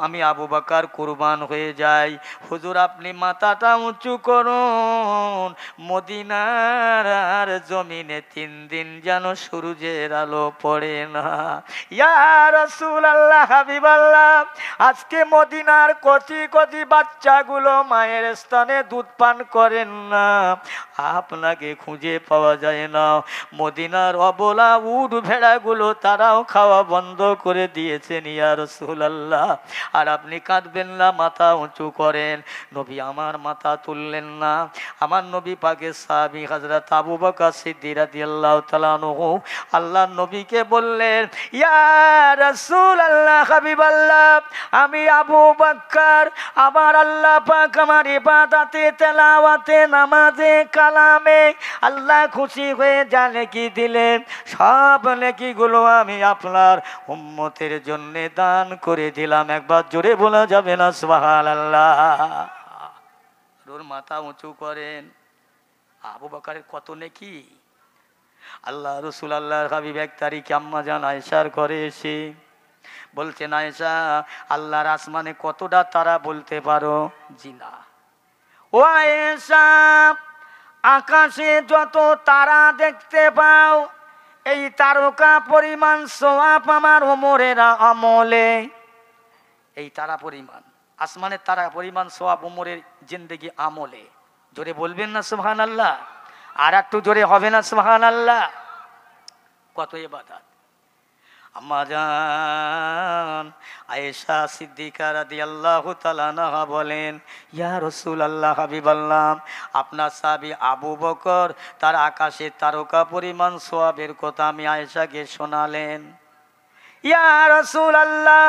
আমি আবু বকর কুরবান হয়ে যাই। হুজুর, আপনি মাথাটা উঁচু করুন, মদিনার জমিনে 3 দিন যেন সূর্যের আলো পড়ে না। ইয়া রাসূলুল্লাহ, হাবিবাল্লাহ, আজকে মদিনার কোটি কোটি বাচ্চাগুলো মায়ের স্তনে দুধ পান করেন না, আপনাকে খুঁজে পাওয়া যায় না। মদিনার অবলা উট ভেড়াগুলো তারাও খাওয়া বন্ধ করে দিয়েছেন ইয়া রাসূলুল্লাহ, আর আপনি কাঁদবেন না, মাথা উঁচু করেন। নবী আমার মাথা তুললেন না। আমার নবী পাকের সাহাবী হযরত আবু বকর সিদ্দিক রাদিয়াল্লাহু তাআলা আনহু আল্লাহর নবীকে বললেন, ইয়া রাসূলুল্লাহ, হাবিবাল্লাহ, আমি আবু বকর, আমার আল্লাহ পাক আমার ইবাদতে, তেলাওয়াতে, নামাজে, কালামে আল্লাহ খুশি হয়ে যা নেকি দিলেন, সব নেকিগুলো আমি আপনার উম্মতের জন্য দান করে দিলাম। একবার জোরে বলা যাবে না সুবহানাল্লাহ? ওর মাথা উঁচু করেন। আবু বকরের কত নেকি! আল্লাহ রসুল আল্লাহর হাবিব 1 তারিখে আম্মা জান আয়েশার ঘরে এসে বলছেন, আয়েশা, আল্লাহর আসমানে কতটা তারা বলতে পারো? জি না। ও আয়েশা, আকাশে যত তারা দেখতে পাও, এই তারকা পরিমাণ সওয়াব আমার ওমরের আমলে। এই তারা পরিমাণ, আসমানের তারা পরিমাণ সওয়াব ওমরের জিন্দেগি আমলে। জোরে বলবেন না সুবহানাল্লাহ? আর একটু জোরে হবে না সুবহানাল্লাহ? কত ইবাদত! আম্মা জান আয়েশা সিদ্দিকা রাদিয়াল্লাহু তাআলা আনহা বলেন, ইয়া রাসূলুল্লাহ, হাবিবাল্লাহ, আপনার সাহাবী আবু বকর তার আকাশে তারকা পরিমাণ সওয়াবের কথা আমি আয়েশাকে শোনালেন। ইয়া রাসূলুল্লাহ,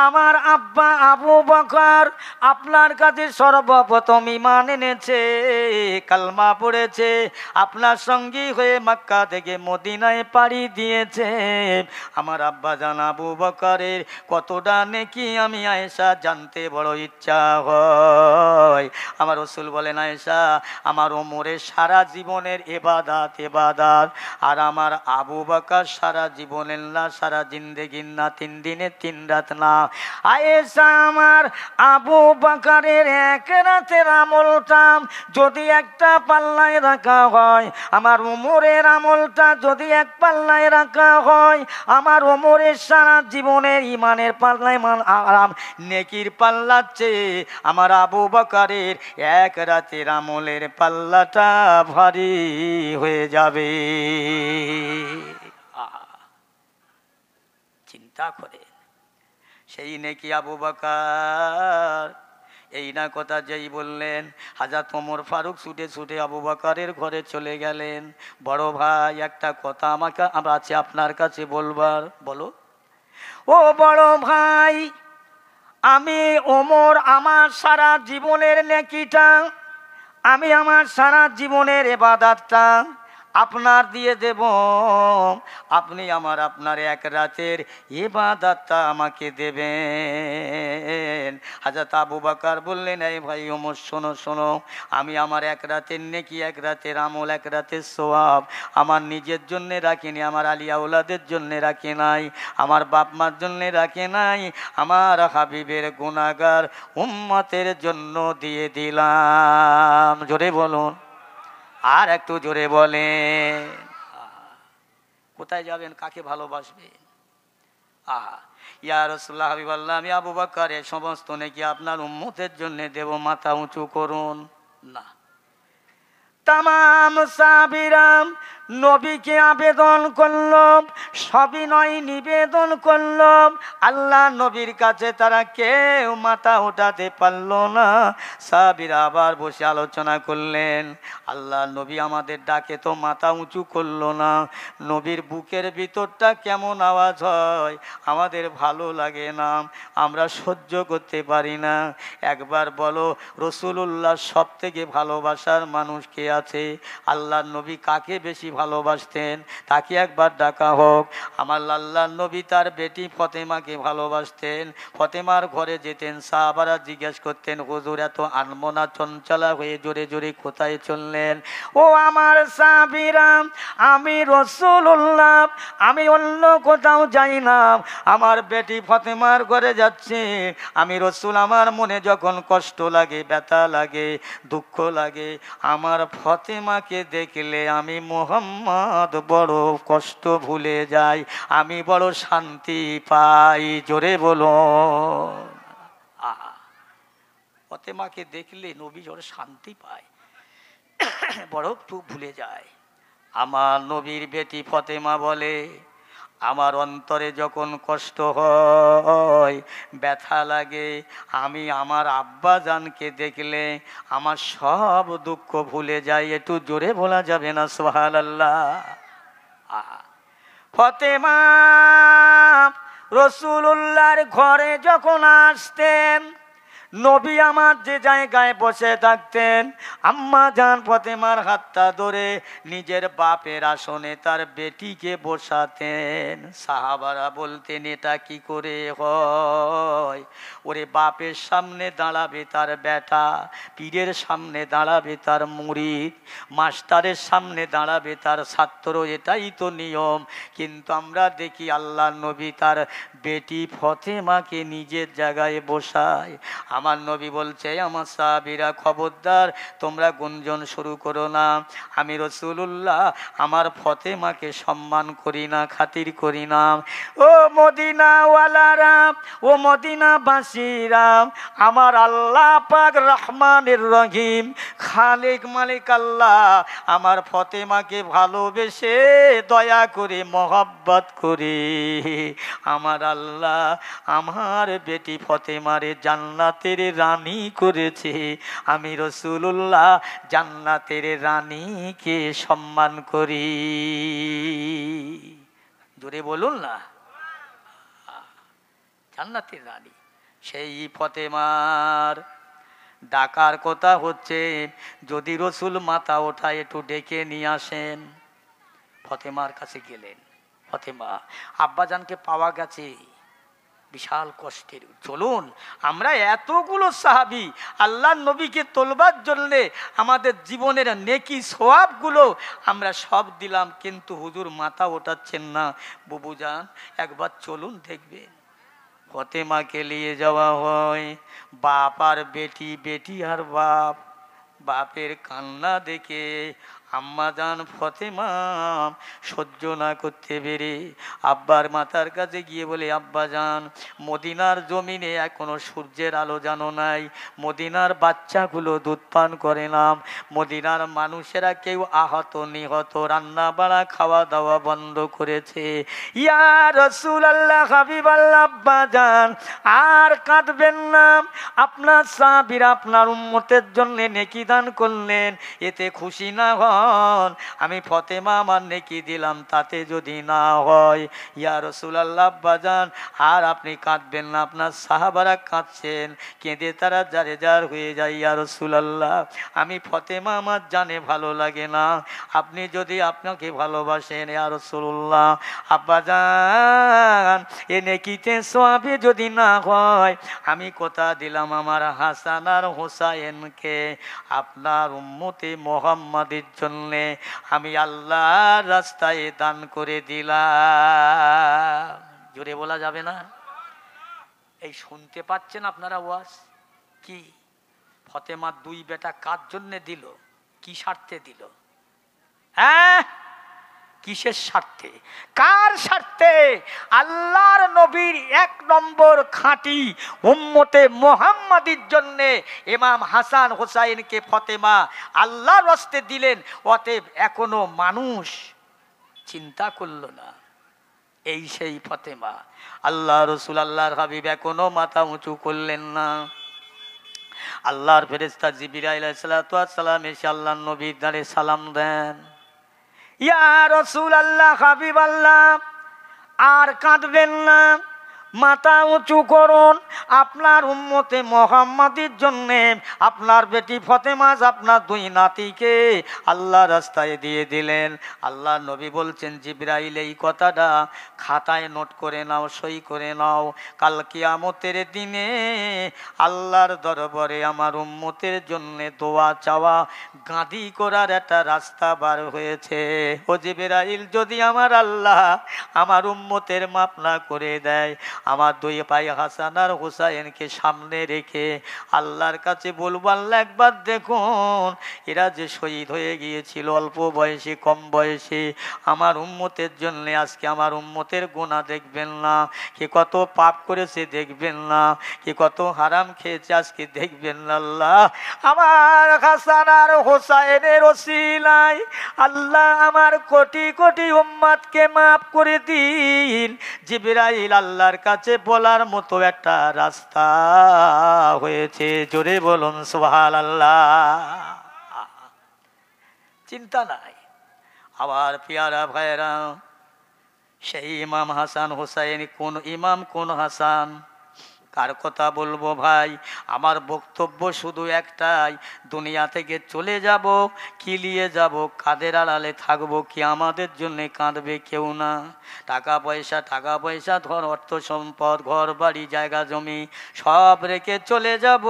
আমার আব্বা আবু বকর আপনার কাছে সর্বপ্রথম ঈমান এনেছে, কালমা পড়েছে, আপনার সঙ্গী হয়ে মক্কা থেকে মদিনায় পাড়ি দিয়েছে। আমার আব্বা জান আবু বকরের কতটা নেকি আমি আয়েশা জানতে বড় ইচ্ছা হয়। আমার রাসূল বলেন, আয়েশা, আমার ওমরের সারা জীবনের ইবাদত আর আমার আবু বকর সারা জীবনের না, সারা জিন্দেগির না, 3 দিনে 3 রাত না। আয়েশা, আমার আবু বকরের এক রাতের আমলটা যদি একটা পাল্লায় রাখা হয়, আমার ওমরের আমলটা যদি এক পাল্লায় রাখা হয়, আমার ওমরের সারা জীবনের ইমানের পাল্লায় আরাম নেকির পাল্লার চেয়ে আমার আবু বকরের এক রাতের আমলের পাল্লাটা ভারী হয়ে যাবে। চিন্তা করে সেই নেকি আবু বকর এই না কথা যেই বললেন, হযরত ওমর ফারুক ছুটে ছুটে আবু বকরের ঘরে চলে গেলেন। বড় ভাই, একটা কথা আমাকে আছে আপনার কাছে বলবার। বলো। ও বড় ভাই, আমি ওমর আমার সারা জীবনের নেকিটা, আমি আমার সারা জীবনের ইবাদতটা আপনার দিয়ে দেব, আপনি আপনার এক রাতের ইবাদতটা আমাকে দেবেন। হযরত আবু বকর বললেন, এই ভাই ওমর, শোনো শোনো, আমি আমার এক রাতের নেকি, এক রাতের আমল, এক রাতের সওয়াব আমার নিজের জন্য রাখিনি, আমার আলী আওলাদের জন্য রাখি নাই, আমার বাপ মার জন্য রাখি নাই, আমার হাবিবের গুনাহগার উম্মতের জন্য দিয়ে দিলাম। জোরে বলুন, আর একটু জোরে বলেন। কোথায় যাবেন, কাকে ভালোবাসবেন? ইয়া রাসূলুল্লাহ, হাবিবাল্লাহ, আমি আবু বকরের সমস্ত নেকি আপনার উম্মতের জন্য দেব, মাথা উঁচু করুন। না, তামাম সাহাবীরা নবীকে আবেদন করল, সবিনয় নিবেদন করল, আল্লাহ নবীর কাছে তারা কেউ মাথা উঠাতে পারল না। সাহাবীরা আবার বসে আলোচনা করলেন, আল্লাহ নবী আমাদের ডাকে তো মাথা উঁচু করলো না, নবীর বুকের ভিতরটা কেমন আওয়াজ হয়, আমাদের ভালো লাগে না, আমরা সহ্য করতে পারি না। একবার বলো, রাসূলুল্লাহ সব থেকে ভালোবাসার মানুষ কে আছে? আল্লাহ নবী কাকে বেশি ভালোবাসতেন? তাকে একবার ডাকা হোক। আমার আল্লাহর নবী তার বেটি ফতেমাকে ভালোবাসতেন। ফতেমার ঘরে যেতেন, সাহাবারা জিজ্ঞেস করতেন, হুজুর এত আনমনা চঞ্চলা হয়ে জোরে জোরে কোথায় চললেন? ও আমার সাহাবীরা, আমি রাসূলুল্লাহ, আমি অন্য কোথাও যাই না, আমার বেটি ফতেমার ঘরে যাচ্ছে। আমি রাসূল, আমার মনে যখন কষ্ট লাগে, ব্যথা লাগে, দুঃখ লাগে, আমার ফতেমাকে দেখলে আমি মুহাম্মদ বড় কষ্ট ভুলে যাই, আমি বড় শান্তি পাই। জোরে বলো। ফতেমাকে দেখলে নবী বড় শান্তি পায়, বড় দুঃখ ভুলে যায়। আমার নবীর বেটি ফতেমা বলে, আমার অন্তরে যখন কষ্ট হয়, ব্যথা লাগে, আমি আমার আব্বা জানকে দেখলে আমার সব দুঃখ ভুলে যাই। একটু জোরে বলা যাবে না সুবহানাল্লাহ? ফতেমা রাসূলুল্লাহর ঘরে যখন আসতেন, নবী আমার যে জায়গায় বসে থাকতেন, আম্মা জান ফতেমার হাতটা ধরে নিজের বাপের আসনে তার বেটিকে বসাতেন। সাহাবারা বলতেন, এটা কি করে হয়? ওরে বাপের সামনে দাঁড়াবে তার বেটা, পীরের সামনে দাঁড়াবে তার মুরিদ, মাস্টারের সামনে দাঁড়াবে তার ছাত্র, এটাই তো নিয়ম। কিন্তু আমরা দেখি আল্লাহ নবী তার বেটি ফতেমাকে নিজের জায়গায় বসায়। আমার নবী বলছে, আমার সাহাবীরা খবরদার, তোমরা গুঞ্জন শুরু করো না, আমি রাসূলুল্লাহ আমার ফতেমাকে সম্মান করি না, খাতির করি না। ও মদিনাওয়ালারা, ও মদিনাবাসীরা, আমার আল্লাহ পাক রহমানের রহিম, খালিক মালিক আল্লাহ আমার ফতেমাকে ভালোবেসে দয়া করে মহব্বত করে আমার আল্লাহ আমার বেটি ফতেমারে জান্নাতের রানী করেছে। আমি রাসূলুল্লাহ জান্নাতের রানীকে সম্মান করি। জোরে বলুন না। জান্নাতের রানী। সেই ফতেমার ডাকার কথা হচ্ছে, যদি রসুল মাথা ওঠায় একটু ডেকে নিয়ে আসেন। ফতেমার কাছে গেলেন। ফতেমা, আব্বাজানকে পাওয়া গেছে, বিশাল কষ্টের। চলুন আমরা এতগুলো সাহাবী আল্লাহর নবীকে তোলবার জন্যে আমাদের জীবনের নেকি সওয়াবগুলো আমরা সব দিলাম, কিন্তু হুজুর মাথা ওঠাচ্ছেন না। বুবুজান একবার চলুন দেখবেন। ফতেমাকে নিয়ে যাওয়া হয়। বাপ আর বেটি, বেটি আর বাপ। বাপের কান্না দেখে আম্মাজান ফতেমা সহ্য না করতে পেরে আব্বার মাথার কাছে গিয়ে বলে, আব্বাজান মদিনার জমিনে এখনো সূর্যের আলো জানো নাই, মদিনার বাচ্চাগুলো দুধ পান করে না, মদিনার মানুষেরা কেউ আহত নিহত, রান্না বাড়া খাওয়া দাওয়া বন্ধ করেছে। ইয়া রাসূলুল্লাহ, হাবিবাল্লাহ, আব্বাজান আর কাঁদবেন না। আপনার সাহাবীরা আপনার উম্মতের জন্য নেকি দান করলেন, এতে খুশি না হন? আমি ফতেমা আমার নেকি দিলাম, তাতে যদি না হয়, ইয়া রাসূলুল্লাহ আব্বাজান আর আপনি কাঁদবেন না। আপনার সাহাবারা কাঁদছেন, কেঁদে তারা জারে জার হয়ে যায়। ইয়া রাসূলুল্লাহ আমি ফতেমা আমার জানে ভালো লাগে না, আপনি যদি আপনাকে ভালোবাসেন ইয়া রাসূলুল্লাহ, আব্বাজান এ নেকিতে সওয়াবে যদি না হয়, আমি কথা দিলাম আমার হাসান আর হোসাইনকে আপনার উম্মতে মুহাম্মাদের জন্যে আমি আল্লাহর রাস্তায় দান করে দিলাম। জোরে বলা যাবে না? এই শুনতে পাচ্ছেন আপনারা ওয়াজ? কি ফতেমার দুই বেটা কার জন্যে দিল? কি স্বার্থে দিল? হ্যাঁ, কিসের স্বার্থে? কার স্বার্থে? আল্লাহর নবীর এক নম্বর খাঁটি উম্মতে মুহাম্মাদির জন্য ইমাম হাসান হোসাইনকে ফতেমা আল্লাহর রাস্তে দিলেন। অতএব এখনো মানুষ চিন্তা করলো না। এই সেই ফতেমা। আল্লাহ রসুল আল্লাহর হাবিব এখনো মাথা উঁচু করলেন না। আল্লাহর ফেরেশতা জিবরাইল আলাইহিস সালাম এসে আল্লাহর নবীর দ্বারে সালাম দেন। ইয়া রাসূলুল্লাহ, হাবিবাল্লাহ আর কাঁদবেন না, মাথা উঁচু করুন। আপনার উম্মতে মুহাম্মাদির জন্য আপনার বেটি ফতেমা আপনার দুই নাতিকে আল্লাহ রাস্তায় দিয়ে দিলেন। আল্লাহ নবী বলছেন, জিবরাইল এই কথাটা খাতায় নোট করে নাও, সই করে নাও। কাল কিয়ামতের দিনে আল্লাহর দরবারে আমার উম্মতের জন্য দোয়া চাওয়া, গাদি করার একটা রাস্তা বার হয়েছে। ও জিবরাইল, যদি আমার আল্লাহ আমার উম্মতের মাপ না করে দেয়, আমার দুই ভাই হাসান আর হোসাইনকে সামনে রেখে আল্লাহর কাছে বলবো, আল্লাহ একবার দেখুন এরা যে শহীদ হয়ে গিয়েছিল অল্প বয়সে, কম বয়সে, আমার উম্মতের জন্য আজকে আমার উম্মতের গুনাহ দেখবেন না, কে কত পাপ করেছে দেখবেন না, কে কত হারাম খেয়েছে আজকে দেখবেন না। আল্লাহ আমার হাসান আর হোসাইনের ওসিলায় আল্লাহ আমার কোটি কোটি উম্মতকে মাফ করে দিন। জিবরাইল আল্লাহর কাছে বলার মতো একটা রাস্তা হয়েছে। জোরে বলুন সুবহানাল্লাহ। চিন্তা নাই। আবার পিয়ারা ভাইরা, সেই ইমাম হাসান হোসাইন কোন ইমাম, কোন হাসান? কার কথা বলবো ভাই? আমার বক্তব্য শুধু একটাই, দুনিয়া থেকে চলে যাব, কি নিয়ে যাব, কাদের আড়ালে থাকবো, কি আমাদের জন্য কাঁদবে কেউ না। টাকা পয়সা ধর, অর্থ সম্পদ, ঘর বাড়ি জায়গা জমি সব রেখে চলে যাব,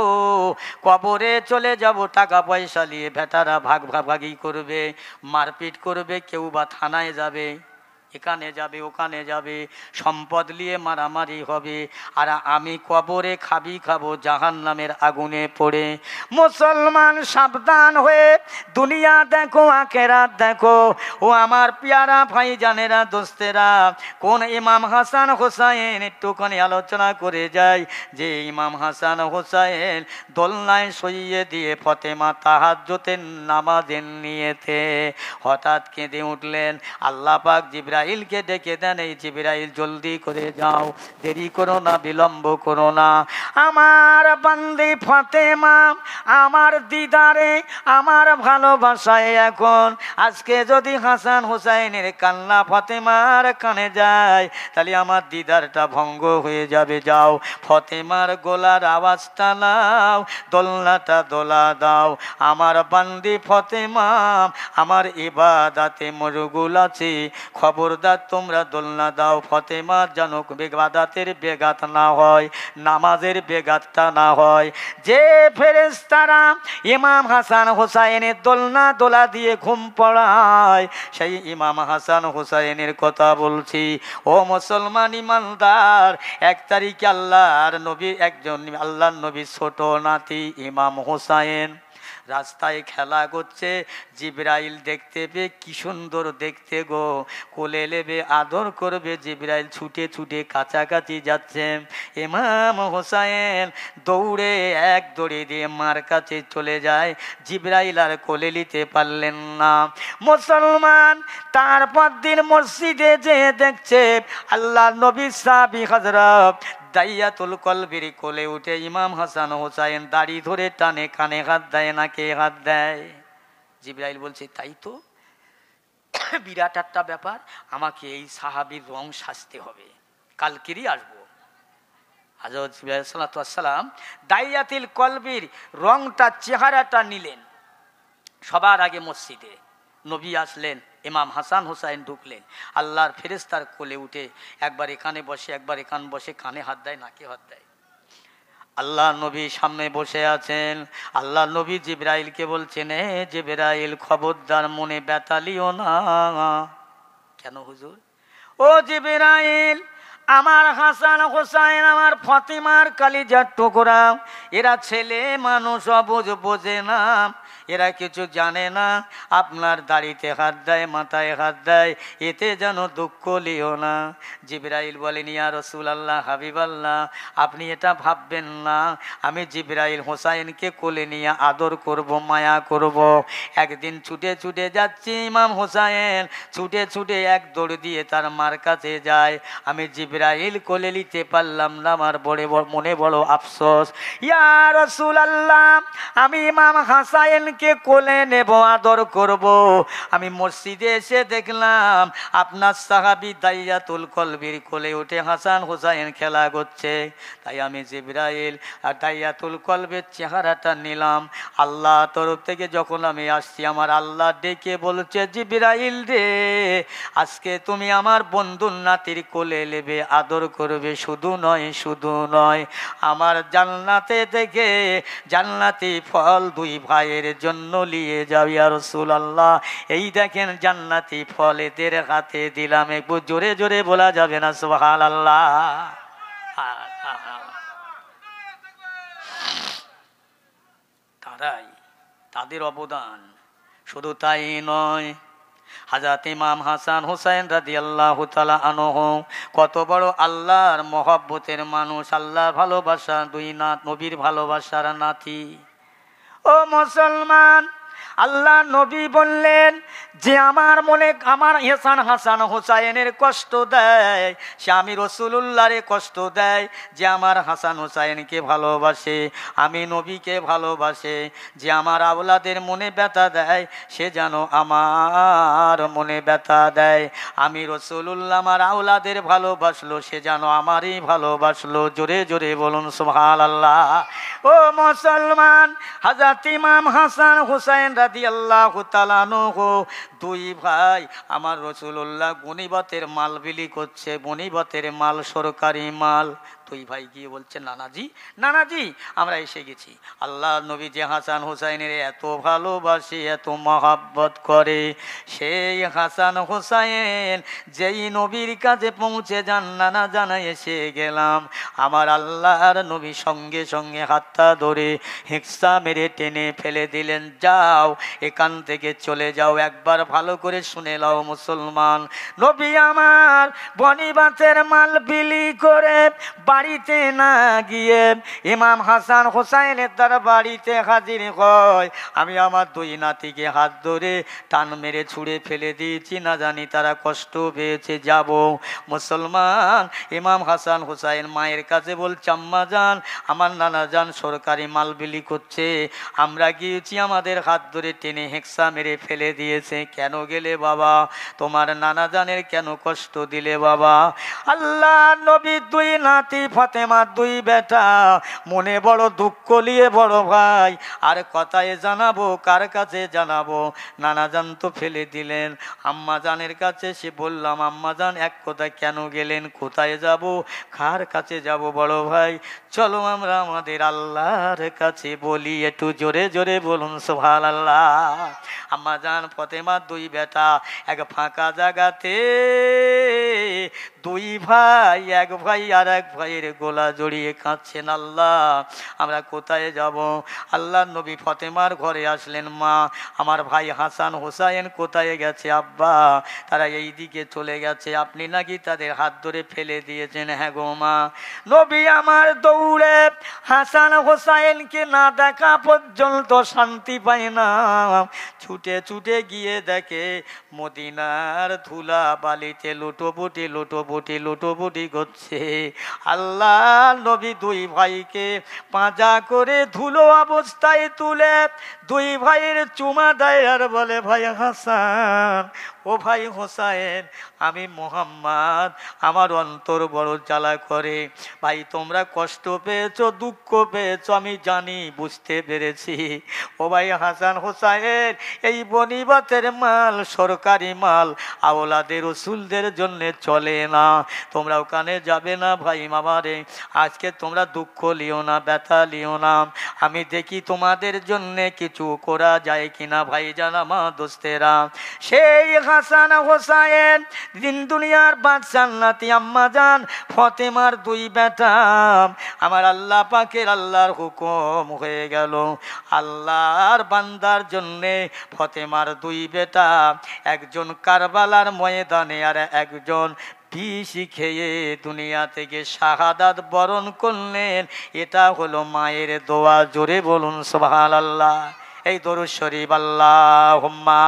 কবরে চলে যাব। টাকা পয়সা নিয়ে ভেটারা ভাগাভাগি করবে, মারপিট করবে, কেউ বা থানায় যাবে, এখানে যাবে ওখানে যাবে, সম্পদ নিয়ে মারামারি হবে, আর আমি কবরে খাবো জাহান্নামের আগুনে পড়ে। মুসলমান সাবধান হয়ে দুনিয়া দেখো, আখেরাত দেখো। ও আমার পিয়ারা ভাই জানেরা, দোস্তেরা, কোন ইমাম হাসান হোসাইন একটুখানি আলোচনা করে যায়। যে ইমাম হাসান হোসাইন দোলনায় সইয়ে দিয়ে ফতেমা তাহাজ্জুদের নামাজের নিয়েতে হঠাৎ কেঁদে উঠলেন। আল্লাহ পাক জিবরাইল জিবরাইলকে ডেকে দেন, এই জিবরাইল জলদি করে যাও, দেরি করো না, বিলম্ব করো না। আমার বান্দি ফাতেমা আমার দিদারে আমার ভালোবাসায় এখন আজকে যদি হাসান হুসাইনের কান্না ফাতেমার কানে যায় তাহলে আমার দিদারটা ভঙ্গ হয়ে যাবে। যাও ফাতেমার গলার আওয়াজটা নাও, দোলনাটা দোলা দাও। আমার বান্দি ফাতেমা আমার ইবাদাতে মশগুল আছে, খবরদার তোমরা দোলনা দাও। ফাতেমা যেন ইবাদাতের বেগাত না হয়, নামাজের বেগাতটা না হয়। যে ফেরেশতারা ইমাম হাসান হুসাইনের দোলনা দোলা দিয়ে ঘুম পড়ায় সেই ইমাম হাসান হুসাইনের কথা বলছি। ও মুসলমান ইমানদার, 1 তারিখে আল্লাহর নবী একজন আল্লাহর নবীর ছোট নাতি ইমাম হুসাইন রাস্তায় খেলা করছে। জিবরাইল দেখতে পেয়ে কি সুন্দর দেখতে গো, কোলে নেবে আদর করবে। জিবরাইল ছুটে ছুটে কাছাকাছি যাচ্ছে। ইমাম হোসাইন দৌড়ে এক দড়ি দিয়ে মার কাছে চলে যায়। জিবরাইল আর কোলে নিতে পারলেন না। মুসলমান তারপর দিন মসজিদে যেয়ে দেখছে আল্লাহ নবী সাহাবী হযরত দাইয়াতুল কলবির কোলে উঠে ইমাম হাসান হোসাইন দাড়ি ধরে টানে, কানে হাত দেয়, নাকে হাত দেয়। জিবরাইল বলছে তাই তো, বিরাট একটা ব্যাপার, আমাকে এই সাহাবীর রং সাজতে হবে, কালকেরই আসবো। হযরত জিবরাইল সাল্লাল্লাহু আলাইহি ওয়াসাল্লাম দাইয়াতুল কলবির রংটা চেহারাটা নিলেন। সবার আগে মসজিদে নবী আসলেন, ইমাম হাসান হুসাইন ঢুকলেন। আল্লাহর ফেরেশতার কোলে উঠে একবার এখানে বসে, একবার এখান বসে, কানে হাত দেয়, নাকে হাত দেয়। আল্লাহ নবী সামনে বসে আছেন। আল্লাহ নবী জিবরাইলকে বলছেন, এ জিবরাইল খবরদার মনে ব্যথালিও না। কেন হুজুর? ও জিবরাইল, আমার হাসান হোসাইন আমার ফাতিমার কালিজার টুকরা, এরা ছেলে মানুষ, অবুঝ বোঝে না, এরা কিছু জানে না। আপনার দাড়িতে হাত দেয়, মাথায় হাত দেয়, এতে যেন দুঃখ লিও না। জিবরাইল বলেন, ইয়া রাসূলুল্লাহ, হাবিবাল্লাহ, আপনি এটা ভাববেন না, আমি জিবরাইল হোসাইনকে কোলে নিয়ে আদর করব, মায়া করব। একদিন ছুটে ছুটে যাচ্ছি, ইমাম হোসাইন ছুটে ছুটে এক দৌড় দিয়ে তার মার কাছে যায়। আমি জিবরাইল কোলে নিতে পারলাম না, আমার মনে বড় আফসোস। ইয়া রাসূলুল্লাহ, আমি ইমাম হাসাইনকে কোলে নেব, আদর করব। আমি মসজিদে এসে দেখলাম আপনার সাহাবী দাইয়াতুল কলবির কোলে উঠে হাসান হুসাইন খেলা করছে। তাই আমি জিবরাইল আর দাইয়াতুল কলবের চেহারাটা নিলাম। আল্লাহ তরফ থেকে যখন আমি আসছি, আমার আল্লাহ ডেকে বলছে, জিবরাইল রে, আজকে তুমি আমার বন্ধুর নাতির কোলে নেবে, আদর করবে। শুধু নয়, আমার জান্নাতে থেকে জান্নাতি ফল 2 ভাইয়ের জন্য নিয়ে যাও ইয়া রাসূলুল্লাহ। এই দেখেন জান্নাতি ফল এদের হাতে দিলাম। একটু জোরে জোরে বলা যাবে না সুবহানাল্লাহ? তারাই, তাদের অবদান। শুধু তাই নয়, হযরত ইমাম হাসান হুসাইন রাদিয়াল্লাহু তাআলা আনহু কত বড় আল্লাহর মহব্বতের মানুষ, আল্লাহর ভালোবাসা, 2 নবীর ভালোবাসার নাতি। ও মুসলমান, আল্লাহ নবী বললেন যে আমার মনে আমার হাসান হুসাইনের কষ্ট দেয়, সে আমি রাসূলুল্লাহরে কষ্ট দেয়। যে আমার হাসান হুসাইনকে ভালোবাসে, আমি নবীকে ভালোবাসে, যে আমার আওলাদের মনে ব্যথা দেয়, সে যেন আমার মনে ব্যথা দেয়। আমি রাসূলুল্লাহ আমার আওলাদের ভালোবাসলো, সে যেন আমারই ভালোবাসলো। জোরে জোরে বলুন সুবহানাল্লাহ। ও মুসলমান, হযরত ইমাম হাসান হুসাইন রাদিয়াল্লাহু তাআলা আনহু 2 ভাই আমার রাসূলুল্লাহ গনিমতের মাল বিলি করছে, গনিমতের মাল, সরকারি মাল। 2 ভাই গিয়ে বলছে, নানাজি আমরা এসে গেছি। আল্লাহ নবী যে হাসান হুসাইনের এত ভালোবাসে, এত মহব্বত করে, সেই হাসান হুসাইন যেই নবীর কাছে পৌঁছে যান, নানা জানা এসে গেলাম। আমার আল্লাহর নবী সঙ্গে সঙ্গে হাতটা ধরে হিংসা মেরে টেনে ফেলে দিলেন। যাও যাও, এখান থেকে চলে যাও। একবার ভালো করে শুনে নাও মুসলমান, নবী আমার বনিবাতের মাল বিলি করে বাড়িতে না গিয়ে ইমাম হাসান হোসাইনের তার বাড়িতে হাজির হয়। আমি আমার দুই নাতিকে হাত ধরে টান মেরে ছুঁড়ে ফেলে দিয়েছি, না জানি তারা কষ্ট পেয়েছে। যাব মুসলমান, ইমাম হাসান হোসাইন মায়ের কাছে বলছে, আম্মা জান, আমার নানা জান সরকারি মাল বিলি করছে, আমরা গিয়েছি, আমাদের হাত ধরে টেনে হেক্সা মেরে ফেলে দিয়েছে। কেন গেলে বাবা? তোমার নানা জানের কেন কষ্ট দিলে বাবা? আল্লাহ নবী দুই নাতি ফাতেমার দুই বেটা মনে বড় দুঃখ নিয়ে বড় ভাই, আর কথায় জানাবো কার কাছে জানাবো? নানা জান তো ফেলে দিলেন। আম্মা জানের কাছে সে বললাম, আম্মা জান এক কথা কেন গেলেন? কোথায় যাব? কার কাছে যাব বড় ভাই? চলো আমরা আমাদের আল্লাহর কাছে বলি। একটু জোরে জোরে বলুন সুবহানাল্লাহ। আম্মা জান ফাতেমার দুই বেটা এক ফাঁকা জায়গাতে দুই ভাই, এক ভাই আর এক ভাইয়ের গোলা জড়িয়ে কাঁদছেন, আল্লাহ আমরা কোথায় যাব? আল্লাহ নবী ফাতেমার ঘরে আসলেন, মা আমার ভাই হাসান হোসাইন কোথায় গেছে আব্বা? তারা এই দিকে চলে গেছে, আপনি নাকি তাদের হাত ধরে ফেলে দিয়েছেন? হ্যাঁ গো মা। নবী আমার দৌড়ে হাসান হোসাইনকে না দেখা পর্যন্ত শান্তি পায় না, ছুটে ছুটে গিয়ে দেখে মদিনার ধুলা বালিতে লুটোপুটি লুটোপুটি লুটোপুটি করছে। আল্লাহ নবী দুই ভাইকে পাঁজা করে ধুলো অবস্থায় তুলে দুই ভাইয়ের চুমা দেয় আর বলে, ভাই হাসান, ও ভাই হোসাইন, আমি মোহাম্মদ, আমার অন্তর বড় জ্বালা করে। ভাই তোমরা কষ্ট পেয়েছো, দুঃখ পেয়েছো, আমি জানি, বুঝতে পেরেছি। ও ভাই হাসান হোসাইন, এই বনিবতের মাল সরকারি মাল, আওলাদের রসুলদের জন্য চলে না, তোমরা ওখানে যাবে না ভাই মামারে। আজকে তোমরা দুঃখ লিও না, ব্যথা লিও না, আমি দেখি তোমাদের জন্য কিছু করা যায় কিনা। ভাই জানা মা দোস্তেরা, সেই হাসান হোসাইন দিন দুনিয়ার বাদশার নাতি আম্মা জান ফাতেমার দুই বেটা, আমার আল্লাহ পাকের আল্লাহর হুকুম হয়ে গেল, আল্লাহর বান্দার জন্যে ফাতেমার দুই বেটা, একজন কারবালার ময়দানে আর একজন বিষ খেয়ে দুনিয়া থেকে শাহাদাত বরণ করলেন। এটা হলো মায়ের দোয়া। জোরে বলুন সুবহানাল্লাহ। এই দরুদ শরীফ আল্লাহুম্মা।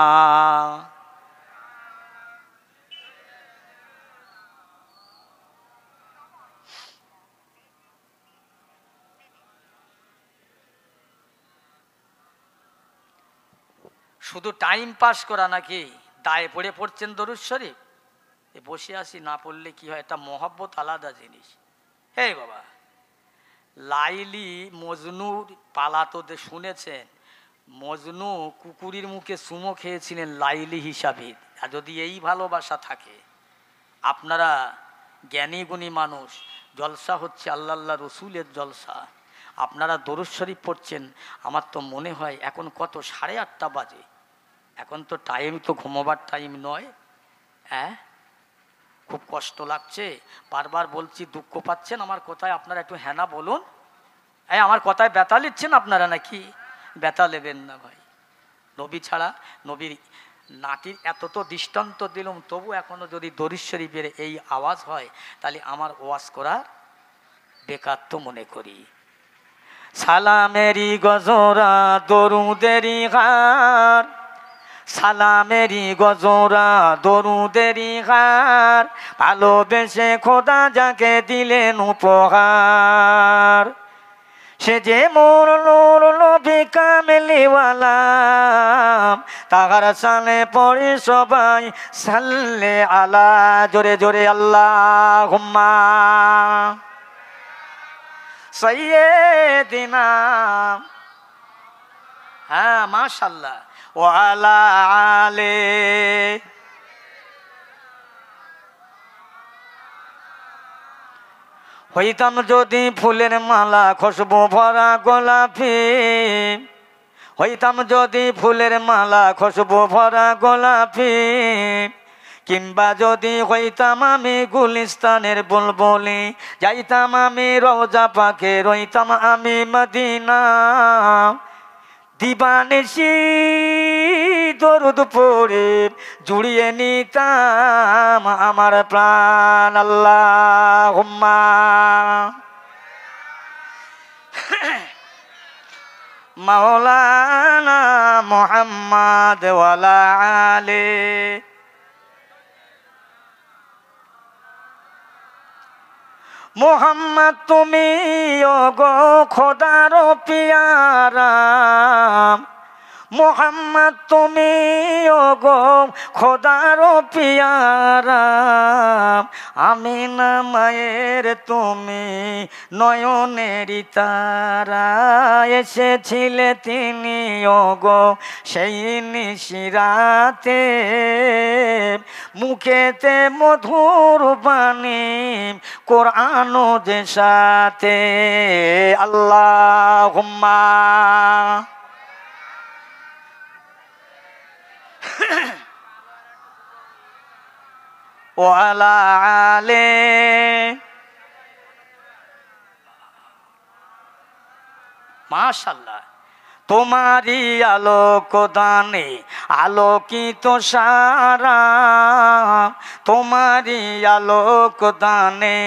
শুধু টাইম পাস করা নাকি? দায়ে পড়ে পড়ছেন দরুদ শরীফ, বসে আসি না পড়লে কি হয়? এটা মহব্বত আলাদা জিনিস। হে বাবা, লাইলি মজনুর পালা তো শুনেছেন, মজনু কুকুরের মুখে চুমো খেয়েছিলেন লাইলি হিসাবে। আর যদি এই ভালোবাসা থাকে, আপনারা জ্ঞানী গুণী মানুষ, জলসা হচ্ছে আল্লাহ আল্লাহ রসুলের জলসা, আপনারা দরুদ শরীফ পড়ছেন, আমার তো মনে হয় এখন কত 8:30 বাজে, এখন তো টাইম তো ঘুমোবার টাইম নয়। হ্যাঁ, খুব কষ্ট লাগছে, বারবার বলছি, দুঃখ পাচ্ছেন আমার কথায়? আপনারা একটু হ্যাঁ না বলুন। এই আমার কথায় ব্যথা নিচ্ছেন আপনারা নাকি? ব্যথা নেবেন না ভাই। নবী ছাড়া, নবীর নাতির এত তো দৃষ্টান্ত দিলাম, তবু এখনো যদি দরুদ শরীফের এই আওয়াজ হয়, তাহলে আমার ওয়াজ করার বেকার তো মনে করি। সালামেরি গজরা দরুদেরি গার, সালামেরি গজরা দরুদেরি গার, ভালোবেসে খোদা যাকে দিলেন উপহার, সে যে মোর নূর নবী কামলিওয়ালা, তাহার সালে পড়ি সবাই সাল্লে আলা। জোরে জোরে আল্লাহুম্মা সাইয়্যিদিনা, হ্যাঁ মাশাআল্লাহ, ওয়া আলা আলে। হইতাম যদি ফুলের মালা খুশবু ভরা গোলাপি, হইতাম যদি ফুলের মালা খুশবু ভরা গোলাপি, কিংবা যদি হইতাম আমি গুলিস্তানের বুলবুলি, যাইতাম আমি রওজা পাকে, রইতাম আমি মদিনা, দিবানিশি দরুদ পড়ে জুড়িয়ে নিতাম আমার প্রাণ। আল্লাহুম্মা মাওলানা মুহাম্মদ ওয়ালা আলে মোহাম্মদ, তুমি ওগো খোদার পিয়ারা, মোহাম্মদ তুমি ওগো খোদার পিয়ারা, আমিনা মায়ের তুমি নয়নেরি তারা, এসেছিলে তিনি ওগো সেই নিশিরাতে, মুখেতে মধুর বাণী কোরআন যে সাথে। আল্লাহুম্মা ওয়ালা আলে মাশাআল্লাহ। তোমারি আলোক দানে আলোকিত সারা, তোমারি আলোক দানে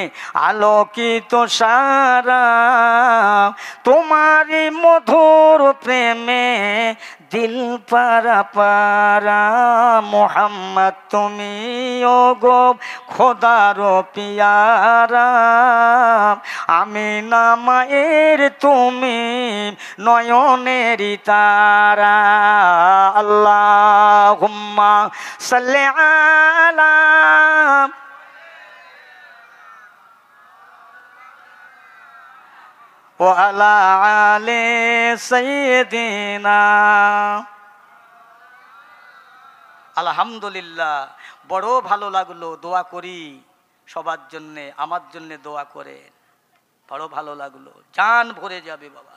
আলোকিত সারা, তোমারি মধুর প্রেমে দিল পারা পারা, মোহাম্মদ তুমি ওগো খোদার পিয়ারা, আমিনা মায়ের তুমি নয়নেরি তারা। আল্লাহুম্মা সাল্লি আলা ওয়ালা আলে সাইয়্যিদিনা। আলহামদুলিল্লাহ, বড় ভালো লাগলো। দোয়া করি সবার জন্যে, আমার জন্যে দোয়া করেন। বড় ভালো লাগলো, জান ভরে যাবে বাবা।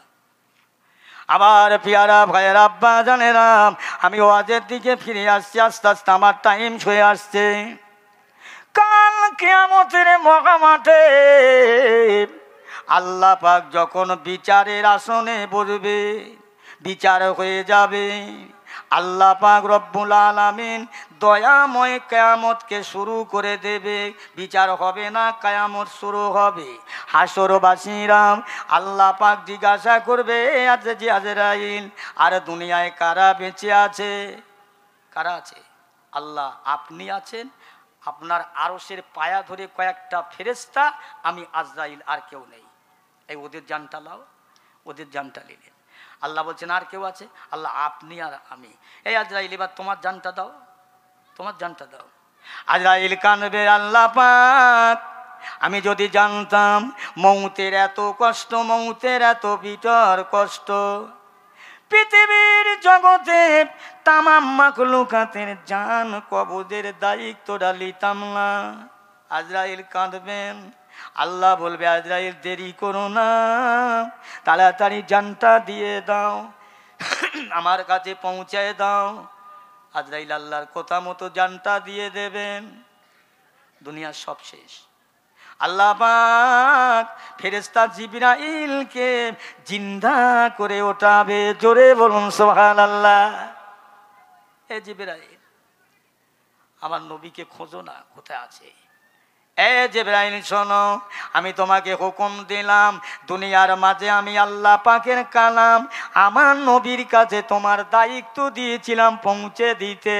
আবার পিয়ারা ভাইয়ের আব্বা জানেরাম, আমি ওয়াজের দিকে ফিরে আসছি, আস্তে আস্তে আমার টাইম হয়ে আসছে। কাল কিয়ামতের মহামাঠে আল্লাহ পাক যখন বিচারের আসনে বসবে, বিচার হয়ে যাবে, আল্লাহ পাক রব্বুল আলামিন দয়াময় কিয়ামতকে শুরু করে দেবে। বিচার হবে না, কিয়ামত শুরু হবে। হাসরবাসীরা আল্লাহ পাক জিজ্ঞাসা করবে, যে আজরাইল, আর দুনিয়ায় কারা বেঁচে আছে? কারা আছে? আল্লাহ আপনি আছেন, আপনার আরশের পায়া ধরে কয়েকটা ফেরেশতা, আমি আজরাইল, আর কেউ নেই। এই ওদের জানটা লাও, ওদের জানটা নিলেন। আল্লাহ বলছেন আর কেউ আছে? আল্লাহ আপনি আর আমি। এই আজরাইল, এবার তোমার জানটা দাও, তোমার জানটা দাও। আজরাইল কানবে, আল্লাহ পাক আমি যদি জানতাম মৌতের এত কষ্ট, মৌতের এত বিটর কষ্ট, পৃথিবীর জগতে তামাম মাখলুকাতের জান কবজের দায়িত্বটা লিতাম না। আজরাইল কাঁদবেন, আল্লাহ বলবে আজরাইল দেরি করো না, তাড়াতাড়ি জানটা দিয়ে দাও, আমার কাছে পৌঁছায় দাও। আজরাইল আল্লাহর কথা মতো জানটা দিয়ে দেবেন। দুনিয়ার সব শেষ। আল্লাহ পাক ফেরেশতা জিবরাইলকে জিন্দা করে ওঠাবে। জোরে বলুন সুবহানাল্লাহ। এ জিবরাইল, আমার নবীকে খোঁজো না, কোথায় আছে? এ জিবরাইল শোনো, আমি তোমাকে হুকুম দিলাম, দুনিয়ার মাঝে আমি আল্লাহ পাকের কালাম আমার নবীর কাছে তোমার দায়িত্ব দিয়েছিলাম পৌঁছে দিতে।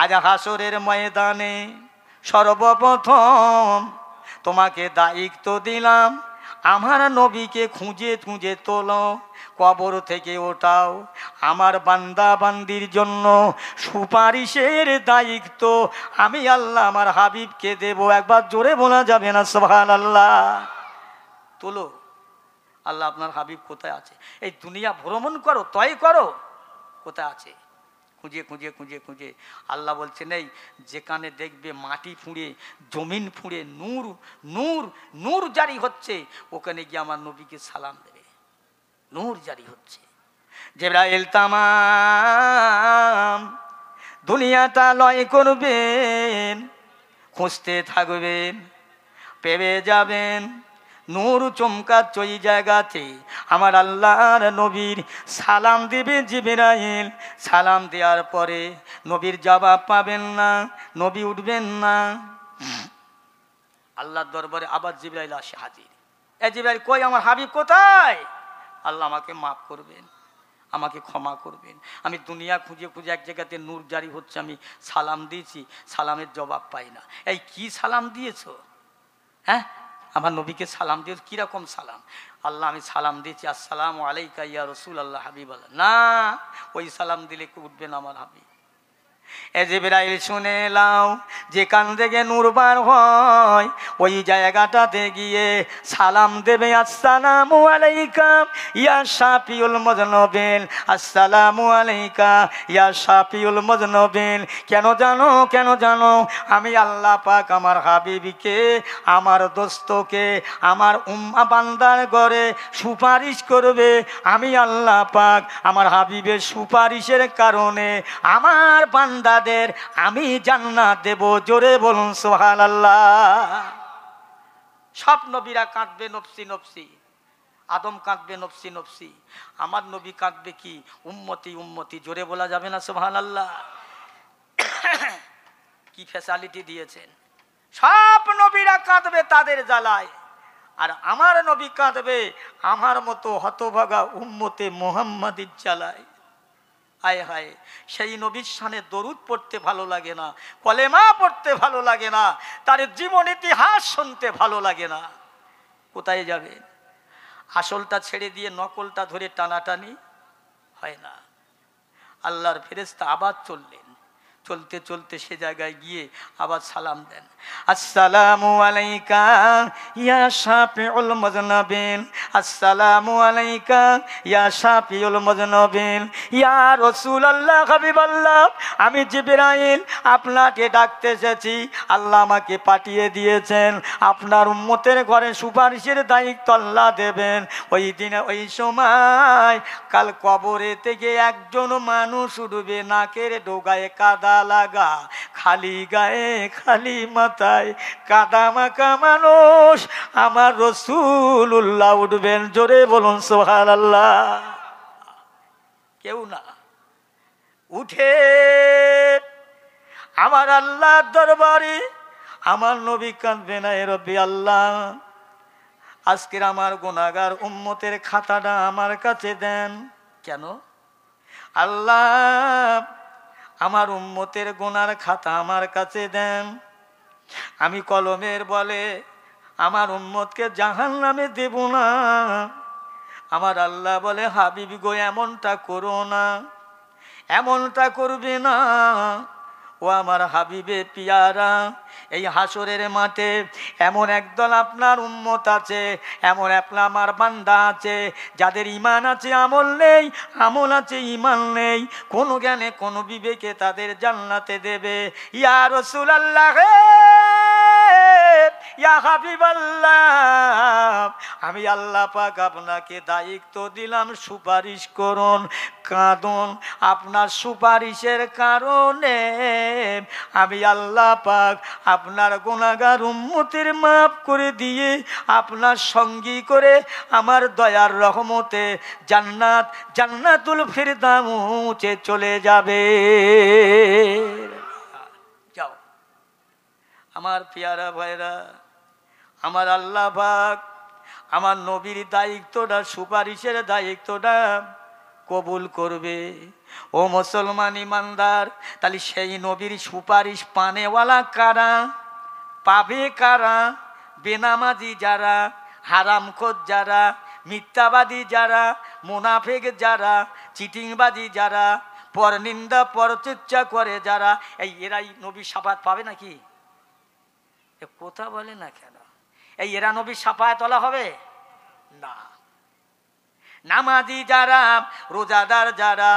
আজ হাসরের ময়দানে সর্বপ্রথম তোমাকে দায়িত্ব দিলাম, আমার নবীকে খুঁজে খুঁজে তোলো, কবর থেকে ওঠাও, আমার বান্দা বান্দির জন্য সুপারিশের দায়িত্ব আমি আল্লাহ আমার হাবিবকে দেব। একবার জোরে বলা যাবে না সুবহানাল্লাহ? তোলো। আল্লাহ আপনার হাবিব কোথায় আছে? এই দুনিয়া ভ্রমণ করো, তয় করো, কোথায় আছে? খুঁজে খুঁজে খুঁজে খুঁজে আল্লাহ বলছেন এই যেখানে দেখবে মাটি ফুঁড়ে জমিন ফুঁড়ে নূর নূর নূর জারি হচ্ছে, ওখানে গিয়ে আমার নবীকে সালাম দেবে। নূর জারি হচ্ছে। জিবরাইল তামাম দুনিয়াটা লয় করবেন, খুঁজতে থাকবেন, পেয়ে যাবেন। নূর চমকাচ্ছে ওই জায়গাতে আমার আল্লাহর নবীর সালাম দিবে জিবরাইল। সালাম দেওয়ার পরে নবীর জবাব পাবেন না, নবী উঠবেন না। আল্লাহর দরবারে আবার জিবরাইল আসে হাজির। এ জিবরাইল কই, আমার হাবিব কোথায়? আল্লাহ আমাকে মাফ করবেন, আমাকে ক্ষমা করবেন, আমি দুনিয়া খুঁজে খুঁজে এক জায়গাতে নূর জারি হচ্ছে, আমি সালাম দিয়েছি, সালামের জবাব পাই না। এই কি সালাম দিয়েছো? হ্যাঁ, আমার নবীকে সালাম দিয়েছ, কিরকম সালাম? আল্লাহ আমি সালাম দিয়েছি আসসালামু আলাইকা ইয়া রাসূলুল্লাহ হাবিবাল্লাহ। না, ওই সালাম দিলে কেউ উঠবে না আমার হাবিব। এ জিবরাইল শুনে নাও, যেখান থেকে নূর বার হয় ওই জায়গাটাতে গিয়ে সালাম দেবে আসসালামু আলাইকা ইয়া শাফিউল মুযনবিন, আসসালামু আলাইকা ইয়া শাফিউল মুযনবিন। কেন জানো? কেন জানো? আমি আল্লাহ পাক আমার হাবিবকে, আমার দোস্তকে, আমার উম্মাহ বান্দার ঘরে সুপারিশ করবে। আমি আল্লাহ পাক আমার হাবিবের সুপারিশের কারণে আমার বান্দাদের আমি জান্নাত দেব। জোরে বলুন সুবহানাল্লাহ। সব নবীরা কাঁদবে নফসি নফসি, আদম কাঁদবে নফসি নফসি, আমার নবী কাঁদবে কি উম্মতি উম্মতি। জোরে বলা যাবে না সুবহানাল্লাহ? কি ফ্যাসিলিটি দিয়েছেন! সব নবীরা কাঁদবে তাদের জ্বালায়, আর আমার নবী কাঁদবে আমার মতো হতভাগা উম্মতে মুহাম্মাদির জ্বালায়। হায় হায়, সেই নবীর শানে দরুদ পড়তে ভালো লাগে না, কলেমা পড়তে ভালো লাগে না, তার জীবন ইতিহাস শুনতে ভালো লাগে না। কোথায় যাবে? আসলটা ছেড়ে দিয়ে নকলটা ধরে টানাটানি হয় না। আল্লাহর ফেরেশতা আবার চললেন, চলতে চলতে সে জায়গায় গিয়ে আবার সালাম দেন, আসসালামু আলাইকা ইয়া শাফিউল মুযনবিন, আসসালামু আলাইকা ইয়া শাফিউল মুযনবিন, ইয়া রাসূলুল্লাহ হাবিবাল্লাহ, আমি জিবরাইল আপনাকে ডাকতে এসেছি। আল্লাহ আমাকে পাঠিয়ে দিয়েছেন, আপনার উম্মতের ঘরে সুপারিশের দায়িত্ব আল্লাহ দেবেন। ওই দিনে ওই সময় কাল কবরে থেকে একজন মানুষ উঠবে, নাকের ডোগায় কাদা লাগা, খালি গায়ে খালি মাথায় কাদা মাখা মানুষ, আমার রাসূলুল্লাহ উঠবেন। জোরে বলুন সুবহানাল্লাহ। কেউ না, উঠে আমার আল্লাহর দরবারে আমার নবী কাঁদবে না, এ রব্বি আল্লাহ, আজকের আমার গুনাহগার উম্মতের খাতাটা আমার কাছে দেন। কেন? আল্লাহ, আমার উম্মতের গুনার খাতা আমার কাছে দেন। আমি কলমের বলে আমার উম্মতকে জাহান্নামে দেব না। আমার আল্লাহ বলে, হাবিব গো এমনটা করো না, এমনটা করবে না। ও আমার হাবিবে পিয়ারা, এই হাসরের মাঠে এমন একদল আপনার উম্মত আছে, এমন একটা আমার বান্দা আছে যাদের ইমান আছে আমল নেই, আমল আছে ইমান নেই, কোনো জ্ঞানে কোনো বিবেকে তাদের জান্নাতে দেবে। ইয়া রাসূলুল্লাহ, ইয়া হাবিবাল্লাহ, আমি আল্লাহ পাক আপনাকে দায়িত্ব দিলাম, সুপারিশ করুন, কাঁদুন। আপনার সুপারিশের কারণে আমি আল্লাহ পাক আপনার গুনাহগার উম্মতের মাফ করে দিয়ে আপনার সঙ্গী করে আমার দয়ার রহমতে জান্নাত, জান্নাতুল ফিরদাউসে চলে যাবে। যাও আমার পিয়ারা ভাইরা, আমার আল্লাহ পাক আমার নবীর দায়িত্বটা, সুপারিশের দায়িত্বটা কবুল করবে। ও মুসলমান ইমানদার, তাহলে সেই নবীর সুপারিশ পানেওয়ালা কারা? পাবে কারা? বেনামাজি যারা, হারামখোর যারা, মিথ্যাবাদী যারা, মুনাফিক যারা, চিটিংবাজি যারা, পরনিন্দা পরচর্চা করে যারা, এরাই নবীর শাফাত পাবে নাকি? কথা বলে না কেন? এরা নবীর শাফায়াত ওয়ালা হবে না। নামাজি যারা, রোজাদার যারা,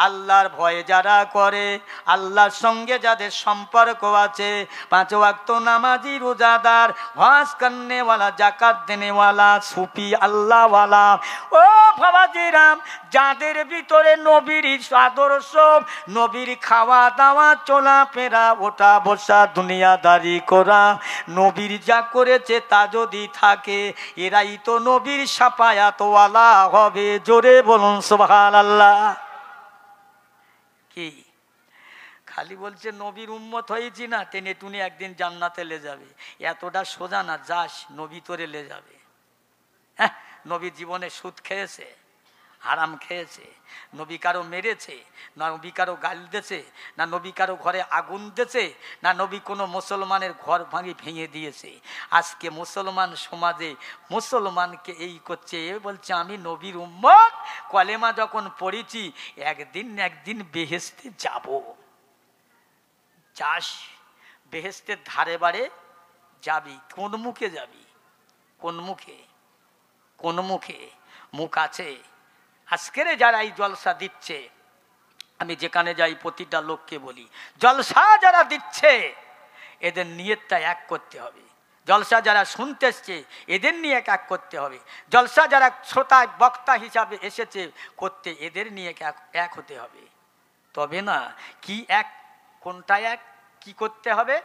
আল্লাহর ভয়ে যারা করে, আল্লাহর সঙ্গে যাদের সম্পর্ক আছে, 5 ওয়াক্ত নামাজি, রোজাদার, হজ করনেওয়ালা, জাকাত দেনেওয়ালা, সুফি আল্লাহওয়ালা, ও বাবাজিরাম, যাদের ভিতরে নবীর আদর্শ, নবীর খাওয়া দাওয়া, চলাফেরা, ওঠা বসা, দুনিয়াদারি করা, নবীর যা করেছে তা যদি থাকে, এরাই তো নবীর শাফায়াতওয়ালা হবে। জোরে বলুন সুবহানাল্লাহ। কি খালি বলছে নবীর উম্মত হয়েছি না, টেনে টুনে একদিন জান্নাতে লে যাবে, এতটা সোজা না। যাস, নবী তোরে লে যাবে। হ্যাঁ, নবী জীবনে সুদ খেয়েছে, হারাম খেয়েছে, নবী কারো মেরেছে, না নবী কারো গাল দিয়েছে, না নবী কারো ঘরে আগুন দিয়েছে, না নবী কোনো মুসলমানের ঘর ভেঙে দিয়েছে। আজকে মুসলমান সমাজে মুসলমানকে এই করছে, এ বলছে আমি নবীর উম্মত, কলেমা যখন পড়েছি একদিন বেহেশতে যাব। যাস, বেহেশতের ধারে বাড়ে যাবি, কোন মুখে যাবি? কোন মুখে? কোন মুখে? মুখ আছে? আজকের যারা এই জলসা দিচ্ছে, আমি যেখানে যাই প্রতিটা লোককে বলি, জলসা যারা দিচ্ছে এদের নিয়তটা এক করতে হবে। জলসা যারা শুনতে এসছে এদের নিয়ে এক করতে হবে। জলসা যারা শ্রোতা বক্তা হিসাবে এসেছে করতে, এদের নিয়ে এক হতে হবে। তবে না কি এক, কোনটা এক, কি করতে হবে?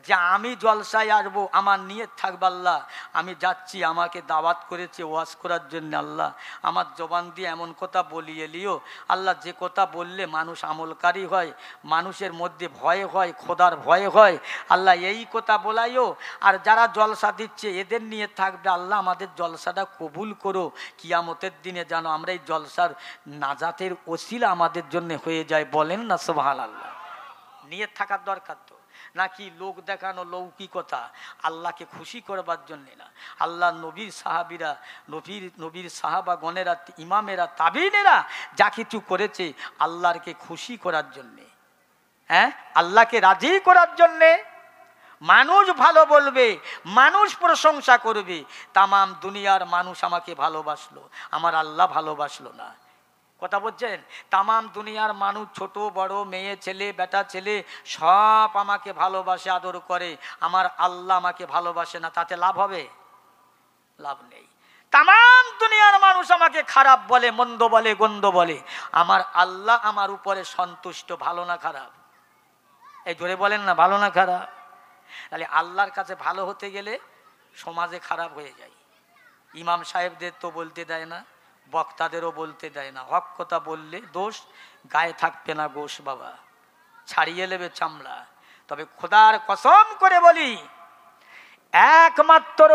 যে আমি জলসায় আসবো, আমার নিয়ত থাকবে আল্লাহ আমি যাচ্ছি, আমাকে দাওয়াত করেছে ওয়াজ করার জন্য, আল্লাহ আমার জবান দিয়ে এমন কথা বলিয়ে লিও আল্লাহ, যে কথা বললে মানুষ আমলকারী হয়, মানুষের মধ্যে ভয় হয়, খোদার ভয় হয়, আল্লাহ এই কথা বলাইও। আর যারা জলসা দিচ্ছে এদের নিয়ে থাকবে, আল্লাহ আমাদের জলসাটা কবুল করো, কিয়ামতের দিনে যেন আমরা এই জলসার নাজাতের ওসিলা আমাদের জন্য হয়ে যায়। বলেন না সুবহানাল্লাহ। নিয়ত থাকার দরকার তো, নাকি লোক দেখানো লৌকিকতা, আল্লাহকে খুশি করবার জন্যে না। আল্লাহ নবীর সাহাবিরা, নবীর সাহাবাগণেরা, ইমামেরা, তাবিনেরা যা কিছু করেছে আল্লাহকে খুশি করার জন্যে, হ্যাঁ, আল্লাহকে রাজি করার জন্যে। মানুষ ভালো বলবে, মানুষ প্রশংসা করবে, তামাম দুনিয়ার মানুষ আমাকে ভালোবাসলো, আমার আল্লাহ ভালোবাসলো না। কথা বলছেন? তামাম দুনিয়ার মানুষ, ছোট বড়, মেয়ে ছেলে, বেটা ছেলে, সব আমাকে ভালোবাসে, আদর করে, আমার আল্লাহ আমাকে ভালোবাসে না, তাতে লাভ হবে? লাভ নেই। তামাম দুনিয়ার মানুষ আমাকে খারাপ বলে, মন্দ বলে, গন্ধ বলে, আমার আল্লাহ আমার উপরে সন্তুষ্ট। ভালো না খারাপ? এই জোরে বলেন না, ভালো না খারাপ? তাহলে আল্লাহর কাছে ভালো হতে গেলে সমাজে খারাপ হয়ে যায়। ইমাম সাহেবদের তো বলতে দেয় না, বক্তাদেরও বলতে দেয় না, হক কথা বললে দোষ, গায়ে থাকবে না গোশ, বাবা ছাড়িয়ে নেবে চামড়া। তবে খোদার কসম করে বলি, একমাত্র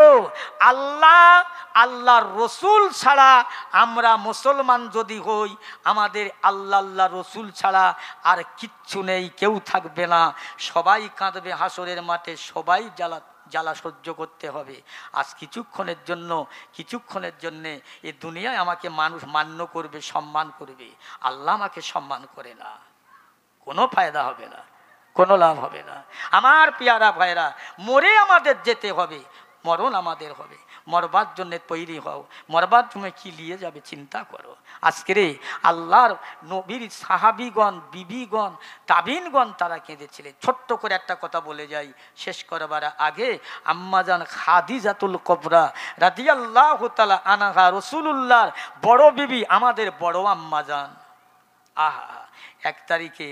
আল্লাহর রসুল ছাড়া, আমরা মুসলমান যদি হই, আমাদের আল্লাহ রসুল ছাড়া আর কিচ্ছু নেই, কেউ থাকবে না। সবাই কাঁদবে হাসরের মাঠে, সবাই জ্বালা সহ্য করতে হবে। আজ কিছুক্ষণের জন্যে এই দুনিয়ায় আমাকে মানুষ মান্য করবে, সম্মান করবে, আল্লাহ আমাকে সম্মান করে না, কোনো ফায়দা হবে না, কোনো লাভ হবে না। আমার পেয়ারা ভাইরা, মরে আমাদের যেতে হবে, মরণ আমাদের হবে, মরবার জন্য তৈরি হও। মরবার তুমি কি নিয়ে যাবে চিন্তা করো। আজকের আল্লাহর নবীর সাহাবিগণ, বিবিগণ, তাবিনগণ তারা কেঁদেছিলেন। ছোট্ট করে একটা কথা বলে যাই শেষ করবার আগে, আম্মাজান খাদিজাতুল কুবরা রাদিয়াল্লাহু তাআলা আনহা, রাসূলুল্লাহর বড় বিবি, আমাদের বড় আম্মাজান। আহা, 1 তারিখে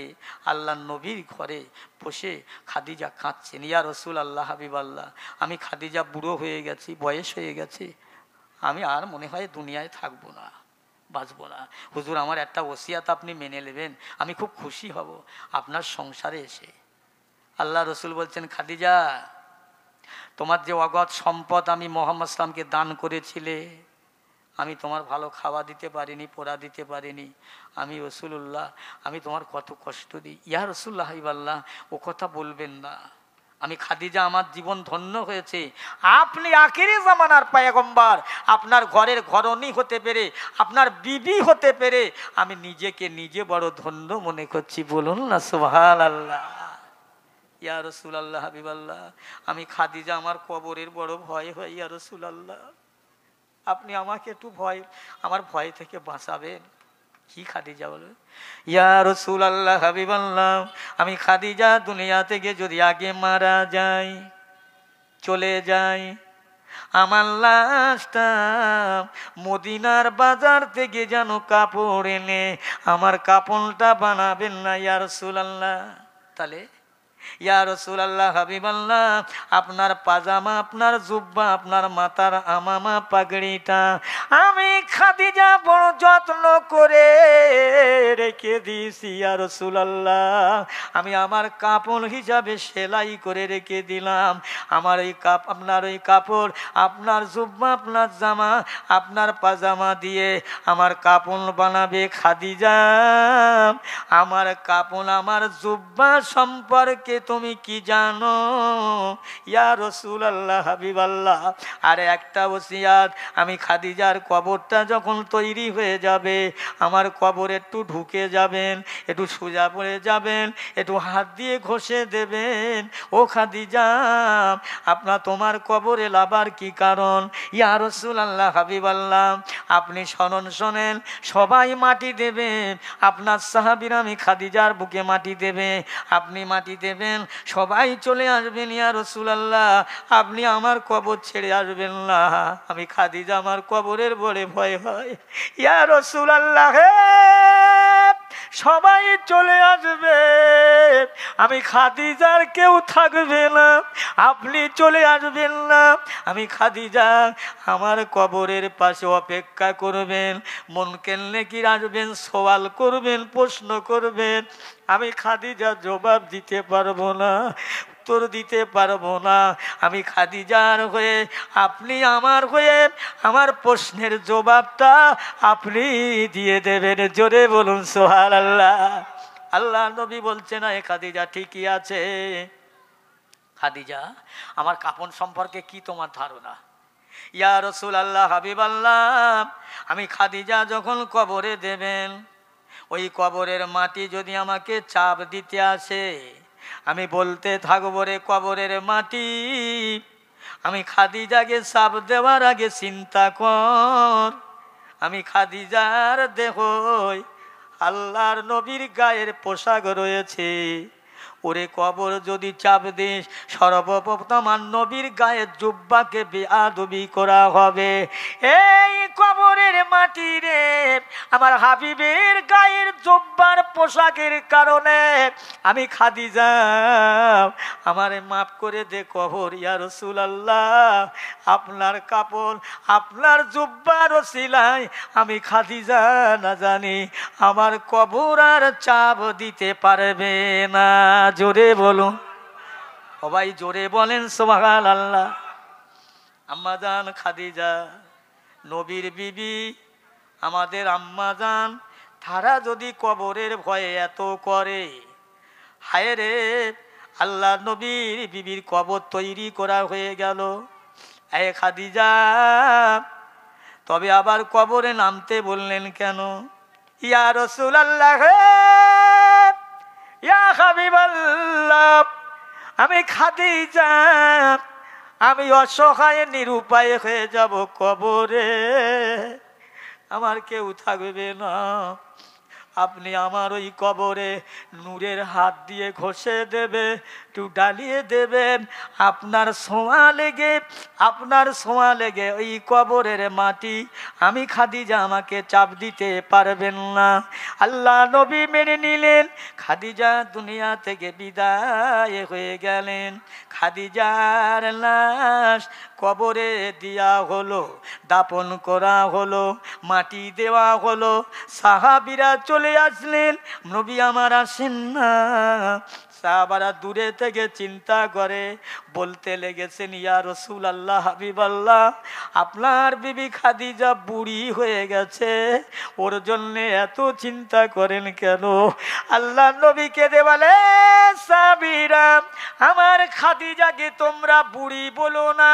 আল্লাহ নবীর ঘরে বসে খাদিজা কাঁদছেন, ইয়া রসুল আল্লাহ, হাবিব আল্লাহ, আমি খাদিজা বুড়ো হয়ে গেছি, বয়স হয়ে গেছে, আমি আর মনে হয় দুনিয়ায় থাকবো না, বাঁচবো না। হুজুর আমার একটা ওসিয়াত আপনি মেনে নেবেন, আমি খুব খুশি হব আপনার সংসারে এসে। আল্লাহ রসুল বলছেন, খাদিজা তোমার যে অগাধ সম্পদ আমি মুহাম্মদ সাল্লামকে দান করেছিলে, আমি তোমার ভালো খাওয়া দিতে পারিনি, পড়া দিতে পারিনি, আমি রাসূলুল্লাহ, আমি তোমার কত কষ্ট দিই। ইয়া রাসূলুল্লাহ হাবিবাল্লাহ, ও কথা বলবেন না, আমি খাদিজা, আমার জীবন ধন্য হয়েছে, আপনি আখিরি জামানার পয়গম্বর, আপনার ঘরের ঘরণী হতে পেরে, আপনার বিবি হতে পেরে আমি নিজেকে নিজে বড় ধন্য মনে করছি। বলুন না সুবহানাল্লাহ। ইয়া রাসূলুল্লাহ হাবিবাল্লাহ, আমি খাদিজা, আমার কবরের বড় ভয় হয় ইয়া রাসূলুল্লাহ, আপনি আমাকে একটু আমার ভয় থেকে বাঁচাবেন। কি খাদিজা বলে, ইয়া রাসূলুল্লাহ হাবিবাল্লাহ, আমি খাদিজা দুনিয়া থেকে যদি আগে মারা যাই, চলে যাই, আমার লাশটা মদিনার বাজার থেকে যেন কাপড় এনে আমার কাপড়টা বানাবেন না ইয়া রাসূলুল্লাহ। তাহলে ইয়া রাসূলুল্লাহ হাবিবাল্লাহ, আপনার পাজামা, আপনার জুব্বা, আপনার মাথার আমামা পাগড়িটা আমি খাদিজা বড় যত্ন করে রেখে দিয়েছি ইয়া রাসূলুল্লাহ। আমি আমার কাপড় হিসাবে সেলাই করে রেখে দিলাম। আমার এই আপনার ওই কাপড়, আপনার জুব্বা, আপনার জামা, আপনার পাজামা দিয়ে আমার কাপড় বানাবে খাদিজা। আমার কাপড়, আমার জুব্বা সম্পর্কে তুমি কি জানো ইয়া রাসূলুল্লাহ হাবিবাল্লাহ? আর একটা ওসিয়াত, আমি খাদিজার কবরটা যখন তৈরি হয়ে যাবে, আমার কবর একটু ঢুকে যাবেন, একটু সোজা পড়ে যাবেন, একটু হাত দিয়ে ঘষে দেবেন। ও খাদিজা, তোমার কবরে লাবার কি কারণ ইয়া রাসূলুল্লাহ হাবিবাল্লাহ? আপনি শোনেন, সবাই মাটি দেবেন, আপনার সাহাবীরা আমি খাদিজার বুকে মাটি দেবে, আপনি মাটি দেবেন, সবাই চলে আসবেন ইয়া রাসূলুল্লাহ, আপনি আমার কবর ছেড়ে আসবেন না। আমি খাদিজা, আমার কবরের বড় ভয় হয় ইয়া রাসূলুল্লাহ। সবাই চলে আসবে, আমি খাদিজার কেউ থাকবে না, আপনি চলে আসবেন না। আমি খাদিজা আমার কবরের পাশে অপেক্ষা করবেন, মন কেনলে কি আসবেন, সওয়াল করবেন, প্রশ্ন করবেন। আমি খাদিজা জবাব দিতে পারবো না, উত্তর দিতে পারবো না। আমি খাদিজার হয়ে, আপনি আমার হয়ে আমার প্রশ্নের জবাবটা আপনি দিয়ে দেবেন। জোরে বলুন সুবহানাল্লাহ। আল্লাহ নবী বলছেন, না খাদিজা ঠিকই আছে। খাদিজা, আমার কাপড় সম্পর্কে কি তোমার ধারণা ইয়া রাসূলুল্লাহ হাবিবাল্লাহ? আমি খাদিজা যখন কবরে দেবেন, ওই কবরের মাটি যদি আমাকে চাপ দিতে আসে, আমি বলতে থাকবো, রে কবরের মাটি, আমি খাদিজাকে চাপ দেওয়ার আগে চিন্তা কর, আমি খাদিজার দেহ আল্লাহর নবীর গায়ের পোশাক রয়েছে, ওরে কবর যদি চাপ দিস, সর্বপ্রথম আমার নবীর গায়ের জুব্বাকে বেআদবি করা হবে। এই কবরের মাটি রে, আমার হাবিবের গায়ের জুব্বার পোশাকের কারণে আমি খাদিজা, আমারে মাফ করে দে কবর ইয়া রাসূলুল্লাহ। আপনার কাপড়, আপনার জুব্বার ওসিলায় আমি খাদিজা না জানি আমার কবর আর চাপ দিতে পারবে না। জোরে বলুন সবাই, জোরে বলেন সুবহানাল্লাহ। আম্মাজান খাদিজা, নবীর বিবি, আমাদের আম্মাজান, তারা যদি কবরের ভয়ে এত করে, হায় রে, আল্লাহ নবীর বিবির কবর তৈরি করা হয়ে গেল। এ খাদিজা, তবে আবার কবরে নামতে বললেন কেন ইয়া রাসূলুল্লাহ? ইয়া হাবিবাল্লাহ, আমি খাদিজা, আমি অসহায় নিরুপায় হয়ে যাব কবরে, আমার কেউ থাকবে না, আপনি আমার ওই কবরে নূরের হাত দিয়ে ঘষে দেবে, একটু ডালিয়ে দেবেন, আপনার ছোঁয়া লেগে ওই কবরের মাটি আমি খাদিজা আমাকে চাপ দিতে পারবেন না। আল্লাহ নবী মেনে নিলেন। খাদিজা দুনিয়া থেকে বিদায় হয়ে গেলেন। খাদিজার লাশ কবরে দেয়া হলো, দাপন করা হলো, মাটি দেওয়া হলো। সাহাবীরা চলে আসলেন, নবী আমার আসেন না। সাহাবারা দূরে থেকে চিন্তা করে বলতে লেগেছেন, ইয়া রাসূলুল্লাহ হাবিবাল্লাহ, আপনার বিবি খাদিজা বুড়ি হয়ে গেছে, ওর জন্য এত চিন্তা করেন কেন? আল্লাহ নবীকে দে বলে, সাহাবীরা, আমার খাদিজাকে তোমরা বুড়ি বলো না,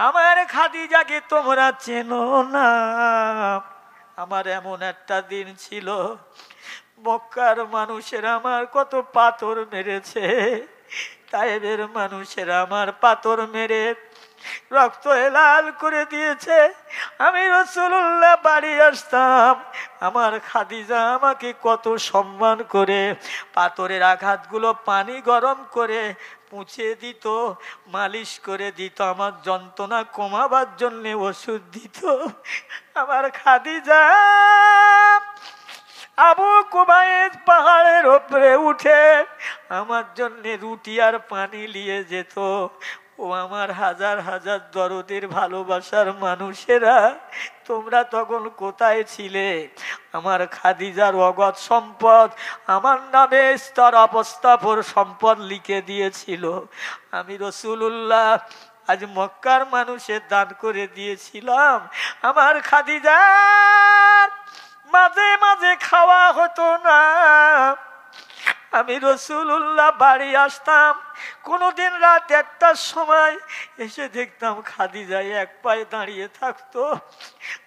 আমার খাদিজাকে তোমরা চেনো না। আমার এমন একটা দিন ছিল, মক্কার মানুষেরা আমার কত পাথর মেরেছে, তায়েবের মানুষেরা আমার পাথর মেরে রক্ত লাল করে দিয়েছে। আমি রাসূলুল্লাহ বাড়ি আসতাম, আমার খাদিজা আমাকে কত সম্মান করে পাথরের আঘাতগুলো পানি গরম করে মুছে দিত, মালিশ করে দিত, আমার যন্ত্রণা কমাবার জন্য ওষুধ দিত। আমার খাদিজা আবু কুবাইস পাহাড়ের উপরে উঠে আমার জন্য রুটি আর পানি নিয়ে যেত। ও আমার হাজার হাজার দরদের ভালোবাসার মানুষেরা, তোমরা তখন কোথায় ছিলে? আমার খাদিজার অগত সম্পদ আমার নামে স্তর অবস্থাপর সম্পদ লিখে দিয়েছিল। আমি রাসূলুল্লাহ আজ মক্কার মানুষের দান করে দিয়েছিলাম। আমার খাদিজা মাঝে মাঝে খাওয়া হতো না। আমি রাসূলুল্লাহ বাড়ি আসতাম, কোনোদিন রাত 1টার সময় এসে দেখতাম খাদিজা এক পায়ে দাঁড়িয়ে থাকতো।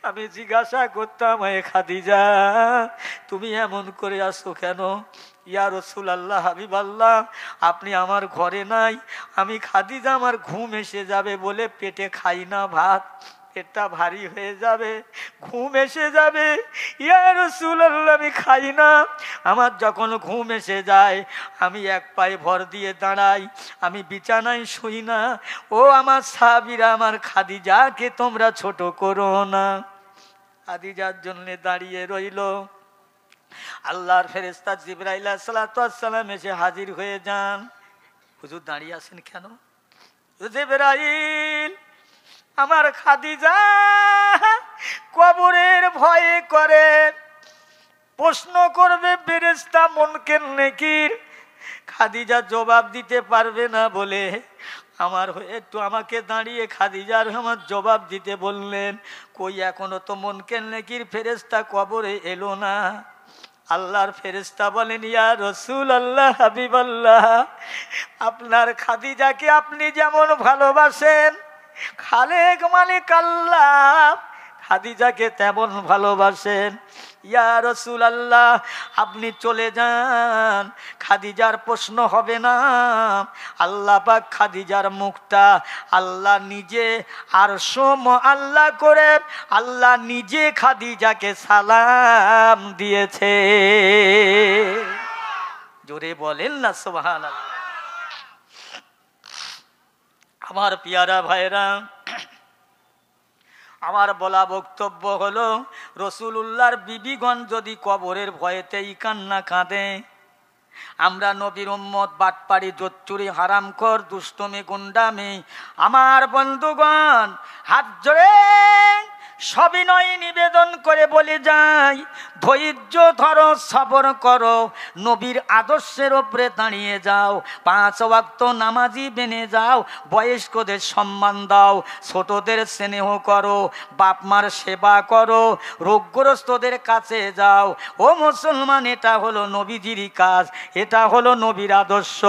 আমি জিজ্ঞাসা করতাম, এ খাদিজা তুমি এমন করে আসো কেন? ইয়া রাসূলুল্লাহ, হাবিবাল্লাহ, আপনি আমার ঘরে নাই। আমি খাদিজা আমার ঘুম এসে যাবে বলে পেটে খাই না ভাত, পেটটা ভারী হয়ে যাবে, ঘুম এসে যাবে। ইয়া রাসূলুল্লাহ আমি খাই না। আমার যখন ঘুম এসে যায় আমি এক পায়ে ভর দিয়ে দাঁড়াই, আমি বিছানায় শুই না। ও আমার সাহাবীরা, আমার খাদিজাকে তোমরা ছোট করো না। খাদিজার জন্য দাঁড়িয়ে রইল। আল্লাহর ফেরেশতা জিবরাইল আলাইহিস সালাম এসে হাজির হয়ে যান। হুজুর দাঁড়িয়ে আছেন কেন? জিবরাইল, আমার খাদিজা কবরের ভয়ে করে প্রশ্ন করবে ফেরেশতা মুনকার নাকির। খাদিজা জবাব দিতে পারবে না বলে আমার হয়ে একটু আমাকে দাঁড়িয়ে খাদিজার আমার জবাব দিতে বললেন। কই এখনো তো মুনকার নাকির ফেরেশতা কবরে এলো না। আল্লাহর ফেরেশতা বলেন, ইয়া রাসূলুল্লাহ, হাবিবাল্লাহ, আপনার খাদিজাকে আপনি যেমন ভালোবাসেন, খালেক মালিক আল্লাহ খাদিজাকে তেমন ভালোবাসেন। ইয়া রাসূলুল্লাহ, আপনি চলে যান, খাদিজার প্রশ্ন হবে না। আল্লাহ পাক খাদিজার মুখটা আল্লাহ নিজে আরশ আল্লাহ করে আল্লাহ নিজে খাদিজাকে সালাম দিয়েছে। জোরে বলেন না সুবহানাল্লাহ। আমার পিয়ারা ভাইরা, আমার বলা বক্তব্য হলো, রাসূলুল্লাহর বিবিগণ যদি কবরের ভয়েতেই কান্না কাঁদে, আমরা নবীর উম্মত বাটপাড়ি, জোচ্চুরি, হারামখোর, দুষ্টমি, গুন্ডামি, আমার বন্ধুগণ হাত জোড়ে সবিনয় নিবেদন করে বলে যাই, ধৈর্য ধরো, সবর করো, নবীর আদর্শের উপরে দাঁড়িয়ে যাও, 5 ওয়াক্ত নামাজি বেনে যাও, বয়স্কদের সম্মান দাও, ছোটদের স্নেহ করো, বাপ মার সেবা করো, রোগগ্রস্তদের কাছে যাও। ও মুসলমান, এটা হলো নবীজির কাজ, এটা হলো নবীর আদর্শ।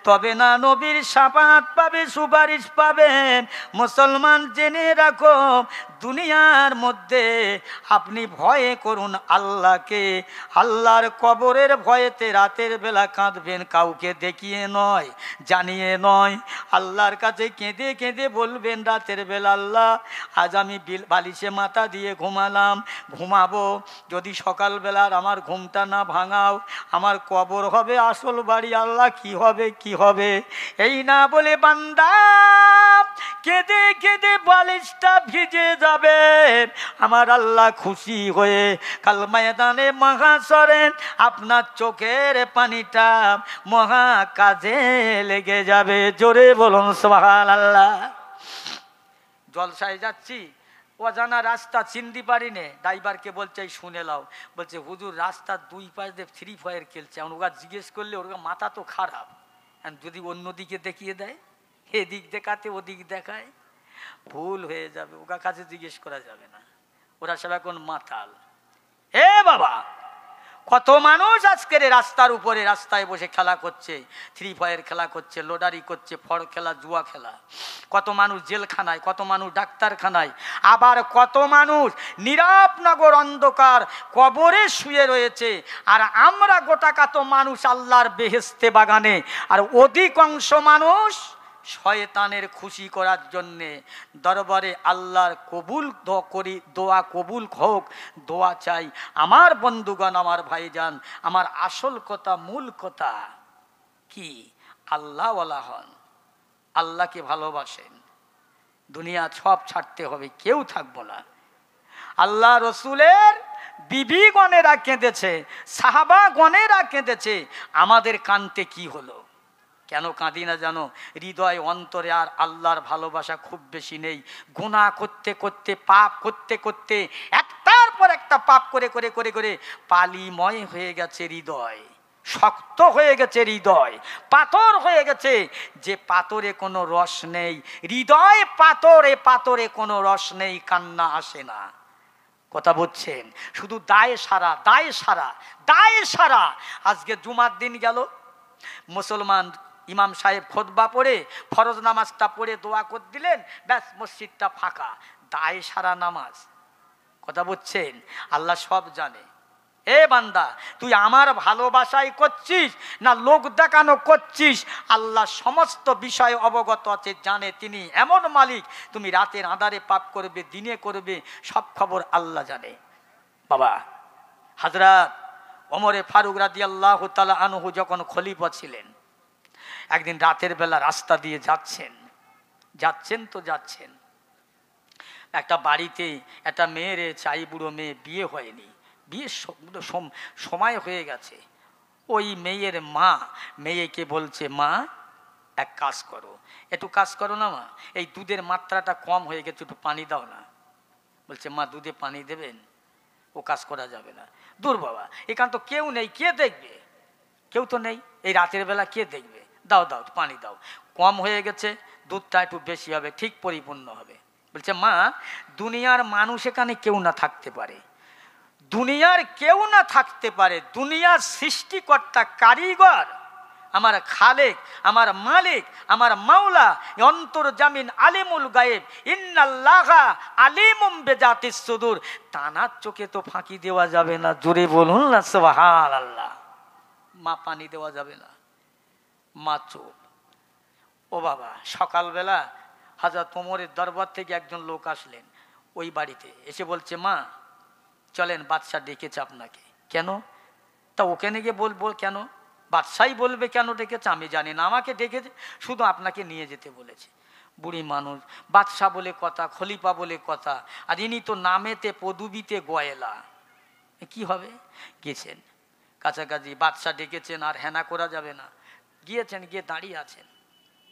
তবে না নবীর শাফাত পাবে, সুপারিশ পাবেন। মুসলমান জেনে রাখো, দুনিয়ার মধ্যে আপনি ভয়ে করুন আল্লাহকে। আল্লাহর কবরের ভয়েতে রাতের বেলা কাঁদবেন, কাউকে দেখিয়ে নয়, জানিয়ে নয়। আল্লাহর কাছে কেঁদে কেঁদে বলবেন রাতের বেলা, আল্লাহ আজ আমি বালিশে মাথা দিয়ে ঘুমালাম, ঘুমাবো, যদি সকালবেলার আমার ঘুমটা না ভাঙাও, আমার কবর হবে আসল বাড়ি, আল্লাহ কি হবে কি হবে। এই না বলে বান্দা কেঁদে কেঁদে বালিশটা ভিজে যাবে। আমার আল্লাহ খুশি হয়ে কাল ময়দানে মাহশরে আপনার চোখের পানিটা মহা কাজে লেগে যাবে। জোরে বলুন সুবহানাল্লাহ। জলসায় যাচ্ছি, অজানা রাস্তা চিনতে পারি নে, ড্রাইভারকে বলছে শুনে লাও, বলছে হুজুর রাস্তার 2 পাশ দিয়ে ফ্রি ফায়ার খেলছে। ওরা জিজ্ঞেস করলে ওর মাথা তো খারাপ, যদি অন্যদিকে দেখিয়ে দেয়, এদিক দেখাতে ওদিক দেখায়, ভুল হয়ে যাবে, ওর কাছে জিজ্ঞেস করা যাবে না, ওরা সব এখন মাতাল। এ বাবা, কত মানুষ আজকের রাস্তার উপরে রাস্তায় বসে খেলা করছে, ফ্রি ফায়ার খেলা করছে, লটারি করছে, ফড় খেলা, জুয়া খেলা। কত মানুষ জেলখানায়, কত মানুষ ডাক্তারখানায়, আবার কত মানুষ নীরবনগর অন্ধকার কবরে শুয়ে রয়েছে। আর আমরা গোটাকাত মানুষ আল্লাহর বেহেশতে বাগানে, আর অধিকাংশ মানুষ শয়তানের খুশি করার জন্যে দরবারে আল্লাহর কবুল করি, দোয়া কবুল হোক, দোয়া চাই। আমার বন্ধুগণ, আমার ভাইজান, আমার আসল কথা, মূল কথা কি? আল্লাহওয়ালা হন, আল্লাহকে ভালোবাসেন, দুনিয়া সব ছাড়তে হবে, কেউ থাকবো না। আল্লাহ রসুলের বিবিগণেরা কেঁদেছে, সাহাবাগণেরা কেঁদেছে, আমাদের কানতে কি হলো? কেন কাঁদি না জানো? হৃদয় অন্তরে আর আল্লাহর ভালোবাসা খুব বেশি নেই। গুনাহ করতে করতে, পাপ করতে করতে, একটার পর একটা পাপ করে করে করে করে পালিময় হয়ে গেছে হৃদয়, শক্ত হয়ে গেছে হৃদয়, পাথর হয়ে গেছে। যে পাথরে কোনো রস নেই, হৃদয় পাথরে, পাথরে কোনো রস নেই, কান্না আসে না। কথা বুঝছেন? শুধু দায় সারা, দায় সারা, দায় সারা। আজকে জুমার দিন গেল, মুসলমান ইমাম সাহেব খুতবা পড়ে ফরজ নামাজটা পড়ে দোয়া করে দিলেন, ব্যাস মসজিদটা ফাঁকা, দায় সারা নামাজ। কথা বুঝছেন? আল্লাহ সব জানে। এ বান্দা, তুই আমার ভালোবাসাই করছিস না লোক দেখানো করছিস? আল্লাহ সমস্ত বিষয় অবগত আছে, জানে। তিনি এমন মালিক, তুমি রাতের আঁধারে পাপ করবে, দিনে করবে, সব খবর আল্লাহ জানে। বাবা, হযরত ওমরে ফারুক রাদিয়াল্লাহু তাআলা আনহু যখন খলিফা ছিলেন, একদিন রাতের বেলা রাস্তা দিয়ে যাচ্ছেন, যাচ্ছেন তো যাচ্ছেন, একটা বাড়িতে একটা মেয়ের চাই, বুড়ো মেয়ে, বিয়ে হয়নি, বিয়ের সময় হয়ে গেছে। ওই মেয়ের মা মেয়েকে বলছে, মা এক কাজ করো, একটু কাজ করো না মা, এই দুধের মাত্রাটা কম হয়ে গেছে, একটু পানি দাও না। বলছে, মা দুধে পানি দেবেন? ও কাজ করা যাবে না। দূর বাবা, এখান তো কেউ নেই, কে দেখবে? কেউ তো নেই, এই রাতের বেলা কে দেখবে? দাও দাও, পানি দাও, কম হয়ে গেছে, দুধটা একটু বেশি হবে, ঠিক পরিপূর্ণ হবে। বলছে, মা দুনিয়ার মানুষ এখানে কেউ না থাকতে পারে, দুনিয়ার কেউ না থাকতে পারে, দুনিয়ার সৃষ্টিকর্তা, কারিগর, আমার খালেক, আমার মালিক, আমার মাওলা, অন্তর্জামিন, আলিমুল গায়েব, ইন্নাল্লাহা আলিমুম বিজাতিস সুদূর, তানার চোখে তো ফাঁকি দেওয়া যাবে না। জোরে বলুন না সুবহানাল্লাহ। মা পানি দেওয়া যাবে না, মা চুপ। ও বাবা, সকালবেলা হযরত ওমরের দরবার থেকে একজন লোক আসলেন ওই বাড়িতে, এসে বলছে, মা চলেন, বাদশা ডেকেছে আপনাকে। কেন? তা ওখানে গিয়ে বলবো কেন? বাদশাই বলবে কেন ডেকেছে, আমি জানি না, আমাকে ডেকেছে, শুধু আপনাকে নিয়ে যেতে বলেছে। বুড়ি মানুষ, বাদশা বলে কথা, খলিফা বলে কথা, আর ইনি তো নামেতে পদবিতে গয়েলা, কি হবে? গেছেন কাছাকাছি, বাদশা ডেকেছেন, আর হেনা করা যাবে না। গিয়েছেন, গিয়ে দাঁড়িয়ে আছেন।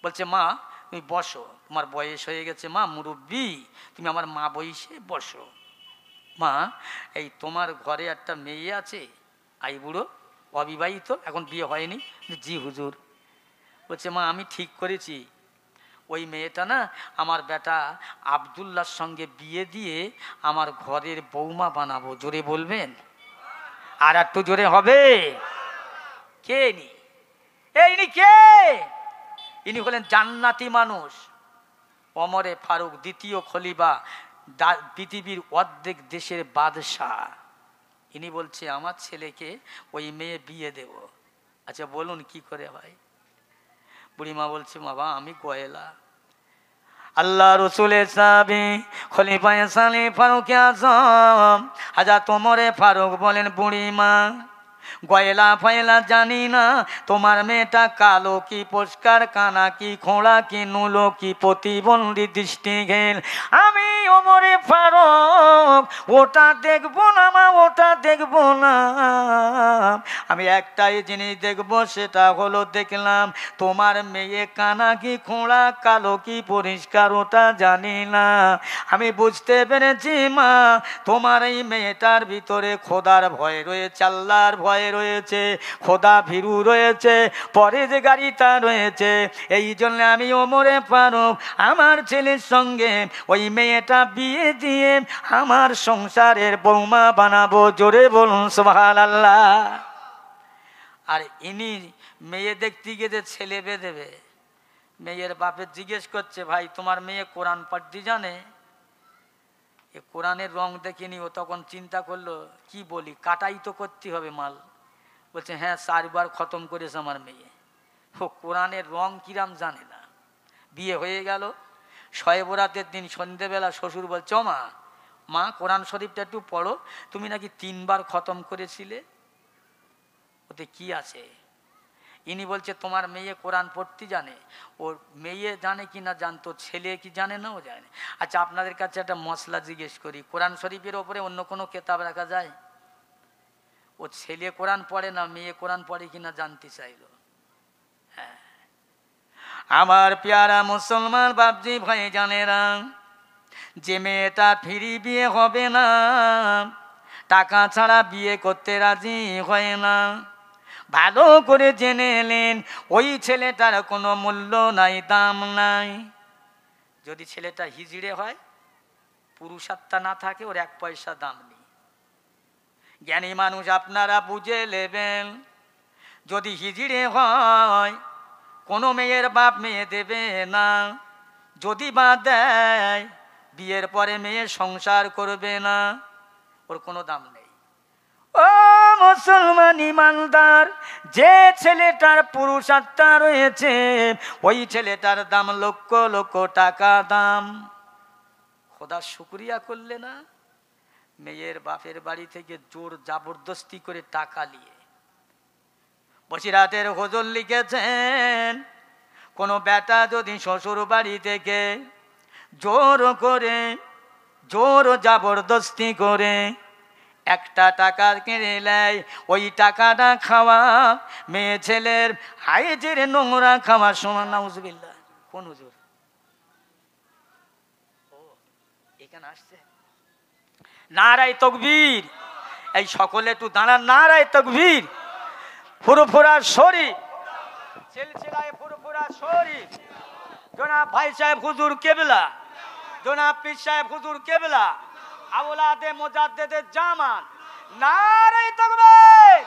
বলছে, মা তুমি বসো, তোমার বয়স হয়ে গেছে, মা মুরব্বী, তুমি আমার মা বয়সে বসো। মা, এই তোমার ঘরে একটা মেয়ে আছে, আই বুড়ো, অবিবাহিত, এখন বিয়ে হয়নি। জি হুজুর। বলছে, মা আমি ঠিক করেছি, ওই মেয়েটা না আমার বেটা আব্দুল্লাহর সঙ্গে বিয়ে দিয়ে আমার ঘরের বৌমা বানাবো। জোরে বলবেন, আর একটু জোরে হবে। কে ইনি? ইনি কে? ইনি হলেন জান্নাতি মানুষ, ওমরে ফারুক, দ্বিতীয় খলিফা, পৃথিবীর অর্ধেক দেশের বাদশাহ। ইনি বলছে, আমার ছেলেকে ওই মেয়ে বিয়ে দেব। আচ্ছা বলুন কি করে হয়? বুড়িমা বলছে, বাবা আমি গয়েলা। আল্লাহ রসুলের সাহাবী খলিফায়ে সালে ফারুক আযম হযরত ওমরে ফারুক বলেন, বুড়িমা গয়লা ফয়লা জানি না, তোমার মেয়েটা কালো কি পরিষ্কার, কানা কি খোঁড়া কি নুলো কি প্রতিবন্ধী দৃষ্টিহীন, আমি ওমরে ফারুক ওটা দেখবো না মা, ওটা দেখবো না। আমি একটাই জিনিস দেখবো, সেটা হলো দেখলাম তোমার মেয়ে কানা কি খোঁড়া, কালো কি পরিষ্কার, ওটা জানি না। আমি বুঝতে পেরেছি মা, তোমার এই মেয়েটার ভিতরে খোদার ভয় রয়েছে, আল্লাহর ভয় রয়েছে, খোদা ভীরু রয়েছে, পরেজগারিতা রয়েছে। এই জন্য আমি ওমরে ফারুক আমার ছেলের সঙ্গে ওই মেয়েটা বিয়ে দিয়ে আমার সংসারের বৌমা বানাবো। জোরে বলুন সুবহানাল্লাহ। আর ইনি মেয়ে দেখতে গিয়ে ছেলে বেঁধেবে, মেয়ের বাপের জিজ্ঞেস করছে, ভাই তোমার মেয়ে কোরআন পড়তে জানে? এ কোরআনের রং দেখিনি। ও তখন চিন্তা করলো, কি বলি, কাটাই তো করতে হবে মাল। বলছে, হ্যাঁ 4 বার খতম করেছে আমার মেয়ে। ও কোরআনের রং কিরাম জানে না, বিয়ে হয়ে গেল। শয়ে বরাতের দিন সন্ধেবেলা শ্বশুর বলছে, ও মা, মা কোরআন শরীফটা একটু পড়ো, তুমি নাকি 3 বার খতম করেছিলে, ওতে কি আছে? ইনি বলছে, তোমার মেয়ে কোরআন পড়তে জানে। ওর মেয়ে জানে কি না জানতো, ছেলে কি জানে না ও জানে। আচ্ছা, আপনাদের কাছে একটা মশলা জিজ্ঞেস করি, কোরআন শরীফের ওপরে অন্য কোনো কেতাব রাখা যায়? ও ছেলে কোরআন পড়ে না, মেয়ে কোরআন পড়ে কিনা জানতে চাইলো। হ্যাঁ, আমার পেয়ারা মুসলমান বাপজি ভাই জানেরা, যে মেয়েটা ফ্রি বিয়ে হবে না, টাকা ছাড়া বিয়ে করতে রাজি হয় না, ভালো করে জেনে এলেন ওই ছেলেটার কোনো মূল্য নাই, দাম নাই। যদি ছেলেটা হিজড়ে হয়, পুরুষাত্মা না থাকে, ওর 1 পয়সা দাম নেই। জ্ঞানী মানুষ আপনারা বুঝে নেবেন, যদি হিজড়ে হয় কোনো মেয়ের বাপ মেয়ে দেবে না, যদি বা দেয় বিয়ের পরে মেয়ে সংসার করবে না, ওর কোনো দাম নেই। ও মুসলমান ইমানদার, যে ছেলেটার পুরুষাত্মা রয়েছে ওই ছেলেটার দাম লক্ষ লক্ষ টাকা দাম। খোদার শুকরিয়া করলে না, মেয়ের বাপের বাড়ি থেকে জোর জবরদস্তি করে টাকা নিয়ে। বসিরহাটের হুজুর লিখেছেন, কোনো বেটা যদি শ্বশুর বাড়ি থেকে জোর করে, জোর জবরদস্তি করে 1টা টাকা কিনে নেয়, ওই টাকাটা খাওয়া মেয়ে ছেলের হাইজের নোংরা খাওয়া সমান। নাউজুবিল্লাহ। কোন হুজুর? ও এখানে আসছে। নারায়ে তাকবীর। এই সকলে একটু দাঁড়ান, নারায়ে তাকবীর। ফুরফুরা শরীফ, সিলসিলায়ে ফুরফুরা শরীফ, জনাব ভাই সাহেব হুজুর কেবলা, জনাব পীর সাহেব হুজুর কেবলা, আওলাদে মুজাদ্দেদে জামান। নারায়ে তাকবীর,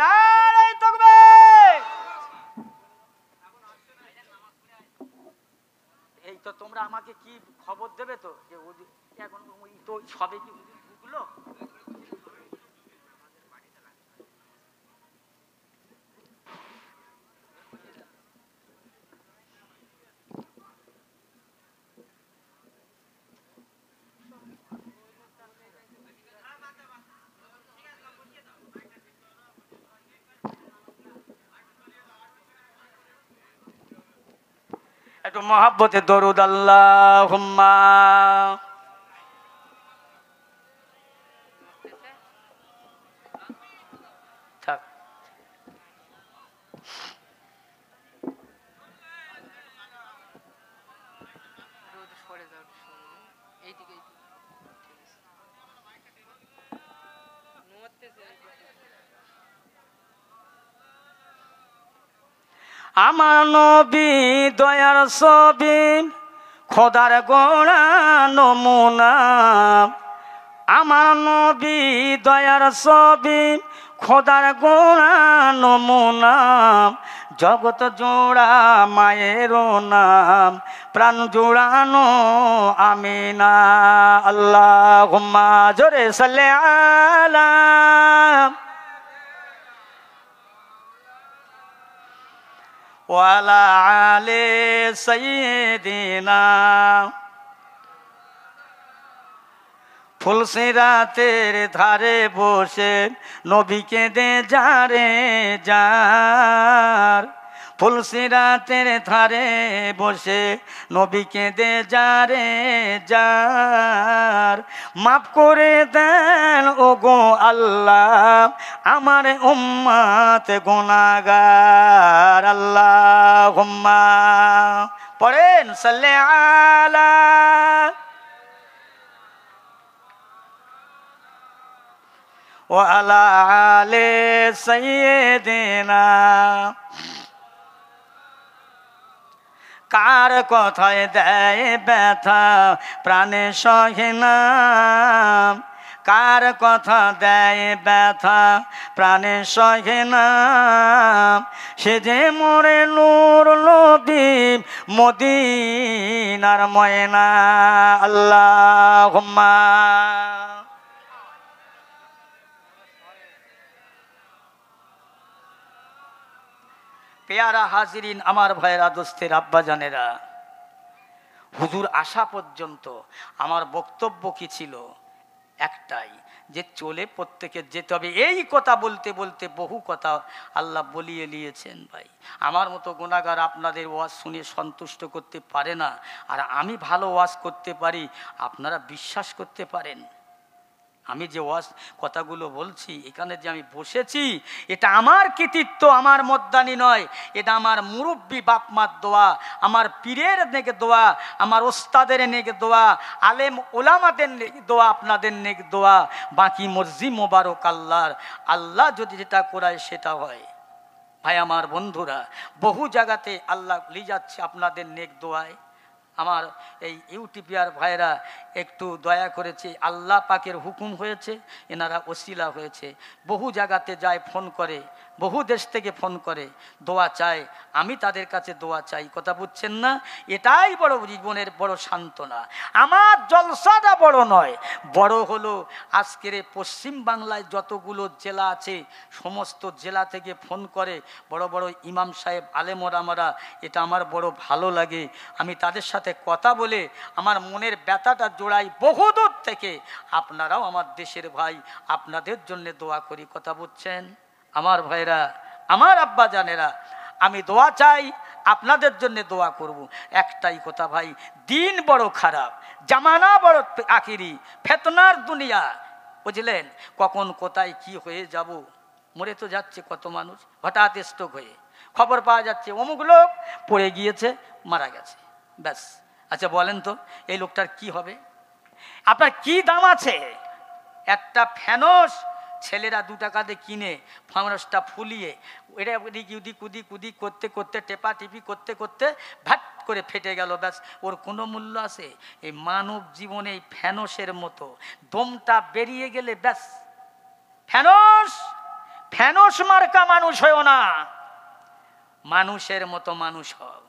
নারায়ে তাকবীর। এই তো তোমরা আমাকে কি খবর দেবে তো, যে এখন তো সবে কি হুজুরগুলো একটু মহাব্বতে দরুদ আল্লাহুম্মা। থাক। আমার নবী দয়ার ছবি, খোদার গড়া নমুনা। আমার নবী দয়ার ছবি, খোদার গড়া নমুনা। জগৎ জোড়া মায়ের নাম, প্রাণ জোড়ানো আমিনা। আল্লাহুম্মা জোরে সাল্লি আলা ওয়ালা আলে সাইয়্যিদিনা। ফুলসিরাতের ধারে বসে নবীকে দে যারে যার, ফুলসিরাতের ধারে বসে নবীকে দে যারে যার। মাফ করে দেন ওগো আল্লাহ আমার উম্মত গুনাহগার। আল্লাহুম্মা পড়েন সাল্লি আলা ওয়ালা আলে সাইয়্যিদিনা। কার কথায় দেয় ব্যথা প্রাণে সহে না, কার কথা দেয় ব্যথা প্রাণে সহে না। সে যে মোরে নূর নবী মদিনার ময়না। আল্লাহুম্মা পেয়ারা হাজিরিন, আমার ভাইয়েরা, দোস্তের আব্বা জানেরা, হুজুর আসা পর্যন্ত আমার বক্তব্য কি ছিল? একটাই, যে চলে প্রত্যেকের যেতে হবে। এই কথা বলতে বলতে বহু কথা আল্লাহ বলিয়ে নিয়েছেন। ভাই, আমার মতো গুনাহগার আপনাদের ওয়াজ শুনে সন্তুষ্ট করতে পারে না, আর আমি ভালো ওয়াজ করতে পারি, আপনারা বিশ্বাস করতে পারেন? আমি যে ওয়াজ কথাগুলো বলছি, এখানে যে আমি বসেছি, এটা আমার কৃতিত্ব, আমার মদ্দানি নয়, এটা আমার মুরব্বী বাপ মার দোয়া, আমার পীরের নেক দোয়া, আমার ওস্তাদের নেক দোয়া, আলেম ওলামাদের নেক দোয়া, আপনাদের নেক দোয়া। বাকি মর্জি মোবারক আল্লাহর। আল্লাহ যদি যেটা করায় সেটা হয়। ভাই আমার বন্ধুরা, বহু জায়গাতে আল্লাহ নিয়ে যাচ্ছে আপনাদের নেক দোয়ায়। আমার এই ইউটিউবিয়ার ভাইরা একটু দয়া করেছে, আল্লাহ পাকের হুকুম হয়েছে, এনারা ওসিলা হয়েছে। বহু জায়গাতে যায়, ফোন করে, বহু দেশ থেকে ফোন করে, দোয়া চায়। আমি তাদের কাছে দোয়া চাই, কথা বুঝছেন না? এটাই বড় জীবনের বড় সান্ত্বনা। আমার জলসাটা বড় নয়, বড় হলো আজকের পশ্চিম বাংলায় যতগুলো জেলা আছে, সমস্ত জেলা থেকে ফোন করে বড় বড় ইমাম সাহেব, আলেমরা। এটা আমার বড় ভালো লাগে। আমি তাদের সাথে কথা বলে আমার মনের ব্যথাটা জোড়াই বহুদূর থেকে। আপনারাও আমার দেশের ভাই, আপনাদের জন্য দোয়া করি, কথা বুঝছেন? আমার ভাইরা, আমার আব্বা জানেরা, আমি দোয়া চাই, আপনাদের জন্য দোয়া করব। একটাই কথা ভাই, দিন বড় খারাপ, জামানা বড় আখিরি, ফেতনার দুনিয়া, বুঝলেন? কখন কোথায় কি হয়ে যাব, মরে তো যাচ্ছে কত মানুষ, হঠাৎ স্ট্রোক হয়ে খবর পাওয়া যাচ্ছে অমুক লোক পড়ে গিয়েছে, মারা গেছে, ব্যাস। আচ্ছা বলেন তো, এই লোকটার কি হবে? আপনার কি দাম আছে? একটা ফ্যানস ছেলেরা 2 টাকা দিয়ে কিনে ফানুসটা ফুলিয়ে এটা উদিক করতে করতে, টেপা টিপি করতে করতে ভাট করে ফেটে গেল, ব্যাস। ওর কোনো মূল্য আছে? এই মানব জীবনে এই ফ্যানসের মতো দমটা বেরিয়ে গেলে ব্যাস। ফ্যানস মার্কা মানুষ হয়েও না, মানুষের মতো মানুষ হও,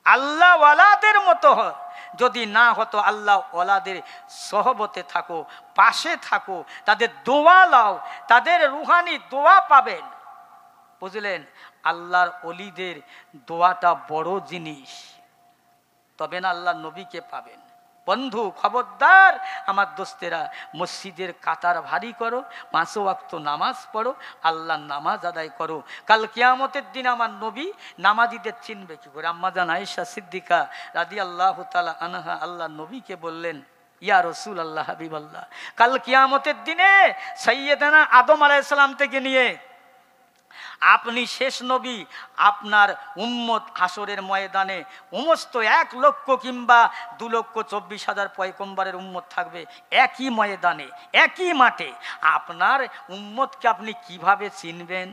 আল্লাহ ওয়ালাদের মতো হয়। যদি না হতো, আল্লাহ ওয়ালাদের সহবতে থাকো, পাশে থাকো, তাদের দোয়া লাও, তাদের রুহানি দোয়া পাবেন, বুঝলেন? আল্লাহর ওলিদের দোয়াটা বড় জিনিস, তবে না আল্লাহ নবীকে পাবেন। বন্ধু খবরদার, আমার দোস্তেরা, মসজিদের কাতার ভারী করো, 5 ওয়াক্ত নামাজ পড়ো, আল্লাহর নামাজ আদায় করো। কাল কিয়ামতের দিন আমার নবী নামাজিদের চিনবে কি করে? আম্মা জান আয়েশা সিদ্দিকা রাদিয়াল্লাহু তাআলা আনহা আল্লাহ নবীকে বললেন, ইয়া রাসূল আল্লাহ, হাবিব আল্লাহ, কাল কিয়ামতের দিনে সাইয়্যিদানা আদম আলাইহিস সালাম থেকে নিয়ে আপনি শেষ নবী, আপনার উম্মত হাসরের ময়দানে সমস্ত 1 লক্ষ কিংবা 2,24,000 পয়গম্বরের উম্মত থাকবে একই ময়দানে, একই মাঠে। আপনার উম্মতকে আপনি কিভাবে চিনবেন?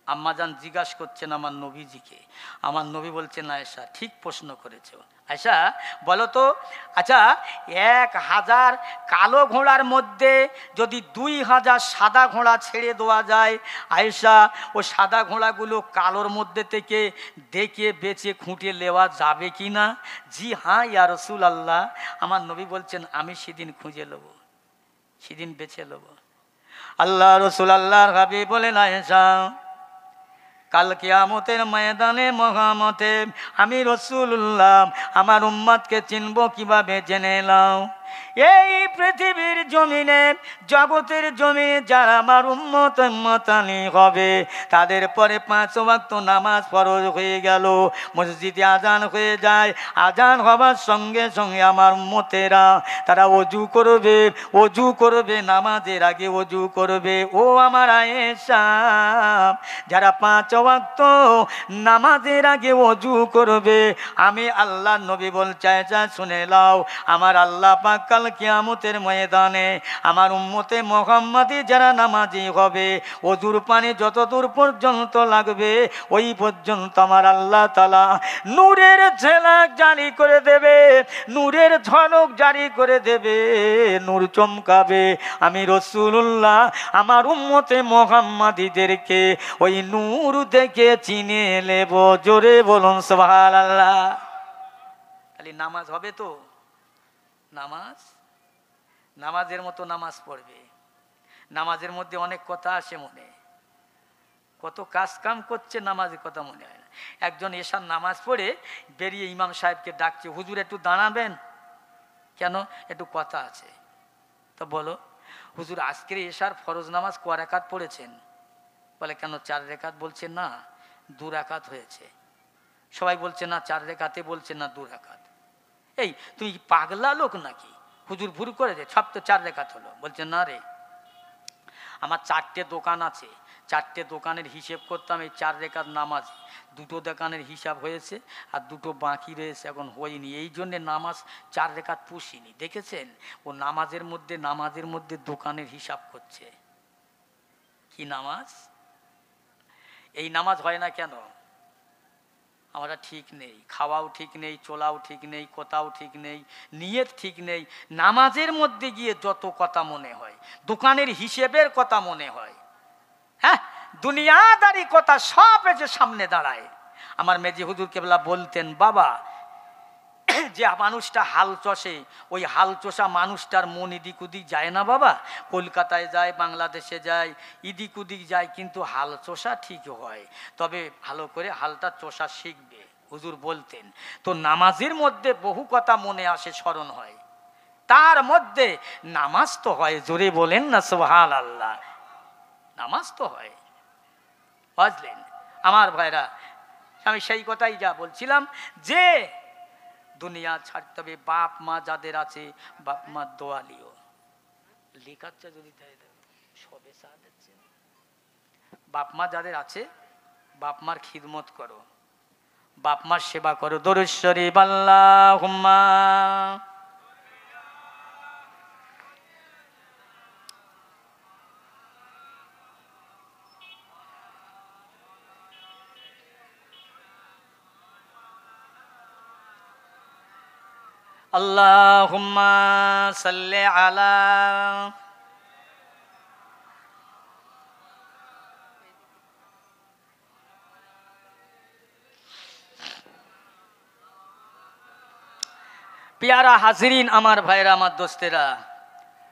আম্মাজান জিজ্ঞাসা করছেন আমার নবীজিকে। আমার নবী বলছেন, আয়েশা ঠিক প্রশ্ন করেছো। আয়েশা বলো তো, আচ্ছা 1000 কালো ঘোড়ার মধ্যে যদি 2000 সাদা ঘোড়া ছেড়ে দেওয়া যায়, আয়েশা ও সাদা ঘোড়াগুলো কালোর মধ্যে থেকে দেখে বেছে খুঁটে নেওয়া যাবে কি না? জি হ্যাঁ ইয়া রাসূলুল্লাহ। আমার নবী বলছেন, আমি সেদিন খুঁজে নেব, সেদিন বেছে নেব। আল্লাহ রাসূল আল্লাহর হাবিব বলেন, আয়েশা কাল কিয়ামতের ময়দানে মহামতে আমি রাসূলুল্লাহ আমার উম্মতকে চিনব কিভাবে? জেনে নাও, এই পৃথিবীর জমিনে, জগতের জমিনে যারা আমার উম্মত উম্মতানি হবে, তাদের পরে 5 ওয়াক্ত নামাজ ফরজ হয়ে গেল, মসজিদে আজান হয়ে যায়, আজান হবার সঙ্গে সঙ্গে আমার উম্মতেরা তারা ওযু করবে, নামাজের আগে ওযু করবে। ও আমার আয়েশা, যারা 5 ওয়াক্ত নামাজের আগে ওযু করবে, আমি আল্লাহ নবী বলছে, আয়েশা শুনে নাও, আমার আল্লাহ পাক কাল কিয়ামতের ময়দানে আমার উম্মতে মুহাম্মাদি যারা নামাজি হবে, ওযুর পানি যতদূর পর্যন্ত লাগবে ওই পর্যন্ত আমার আল্লাহ তাআলা নূরের ঝলক জারি করে দেবে, নূরের ঝলক জারি করে দেবে, নূর চমকাবে। আমি রাসূলুল্লাহ আমার উম্মতে মুহাম্মাদিদেরকে ওই নূর দেখে চিনে নেব। জোরে বলুন সুবহানাল্লাহ। খালি নামাজ হবে তো? নামাজের মতো নামাজ পড়বে। নামাজের মধ্যে অনেক কথা আসে মনে, কত কাজ কাম করছে, নামাজের কথা মনে হয় না। একজন এশার নামাজ পড়ে বেরিয়ে ইমাম সাহেবকে ডাকছে, হুজুর একটু দাঁড়াবেন। কেন? একটু কথা আছে। তো বলো, হুজুর আজকের এশার ফরজ নামাজ ক রাকাত পড়েছেন? বলে কেন 4 রাকাত? বলছে না 2 রাকাত হয়েছে। সবাই বলছে না 4 রাকাতে, বলছে না 2 রাকাত। এই তুমি পাগলা লোক নাকি? হুজুর ভুল করে দে, সব তো 4 রাকাত হলো। বলছে না রে, আমার 4টে দোকান আছে, 4টে দোকানের হিসেব করতাম, এই 4 রাকাত নামাজ 2টো দোকানের হিসাব হয়েছে আর 2টো বাকি রয়েছে, এখন হয়নি, এই জন্যে নামাজ 4 রাকাত পুষিনি। দেখেছেন, ও নামাজের মধ্যে দোকানের হিসাব করছে। কি নামাজ? এই নামাজ হয় না কেন? আমরা ঠিক নেই, খাওয়াও ঠিক নেই, চলাও ঠিক নেই, কথাও ঠিক নেই, নিয়ত ঠিক নেই। নামাজের মধ্যে গিয়ে যত কথা মনে হয়, দোকানের হিসেবের কথা মনে হয়, হ্যাঁ, দুনিয়াদারি কথা সব এসে সামনে দাঁড়ায়। আমার মেজি হুজুর কেবলা বলতেন, বাবা যে মানুষটা হাল চষে, ওই হাল চষা মানুষটার মন ইদিক উদিক যায় না বাবা। কলকাতায় যায়, বাংলাদেশে যায়, ইদিক উদিক যায়, কিন্তু হাল চষা ঠিক হয়, তবে ভালো করে হালটা চষা শিখবে, হুজুর বলতেন। তো নামাজের মধ্যে বহু কথা মনে আসে, স্মরণ হয়, তার মধ্যে নামাজ তো হয়। জোরে বলেন না সুবহানাল্লাহ। নামাজ তো হয়, বুঝলেন আমার ভাইরা। আমি সেই কথাই যা বলছিলাম, যে দুনিয়া ছাড়তে হবে। বাপ মা যাদের আছে, বাপ মা দোয়ালিও লেখাচ্ছে, যদি সবে সাথে বাপ মা যাদের আছে, বাপ মার খিদমত করো, বাপ মার সেবা করো। দরুদ শরীফ আল্লাহুম্মা আল্লাহুম্মা সাল্লি আলা পিয়ারা হাজরিন, আমার ভাইরা, আমার দোস্তেরা,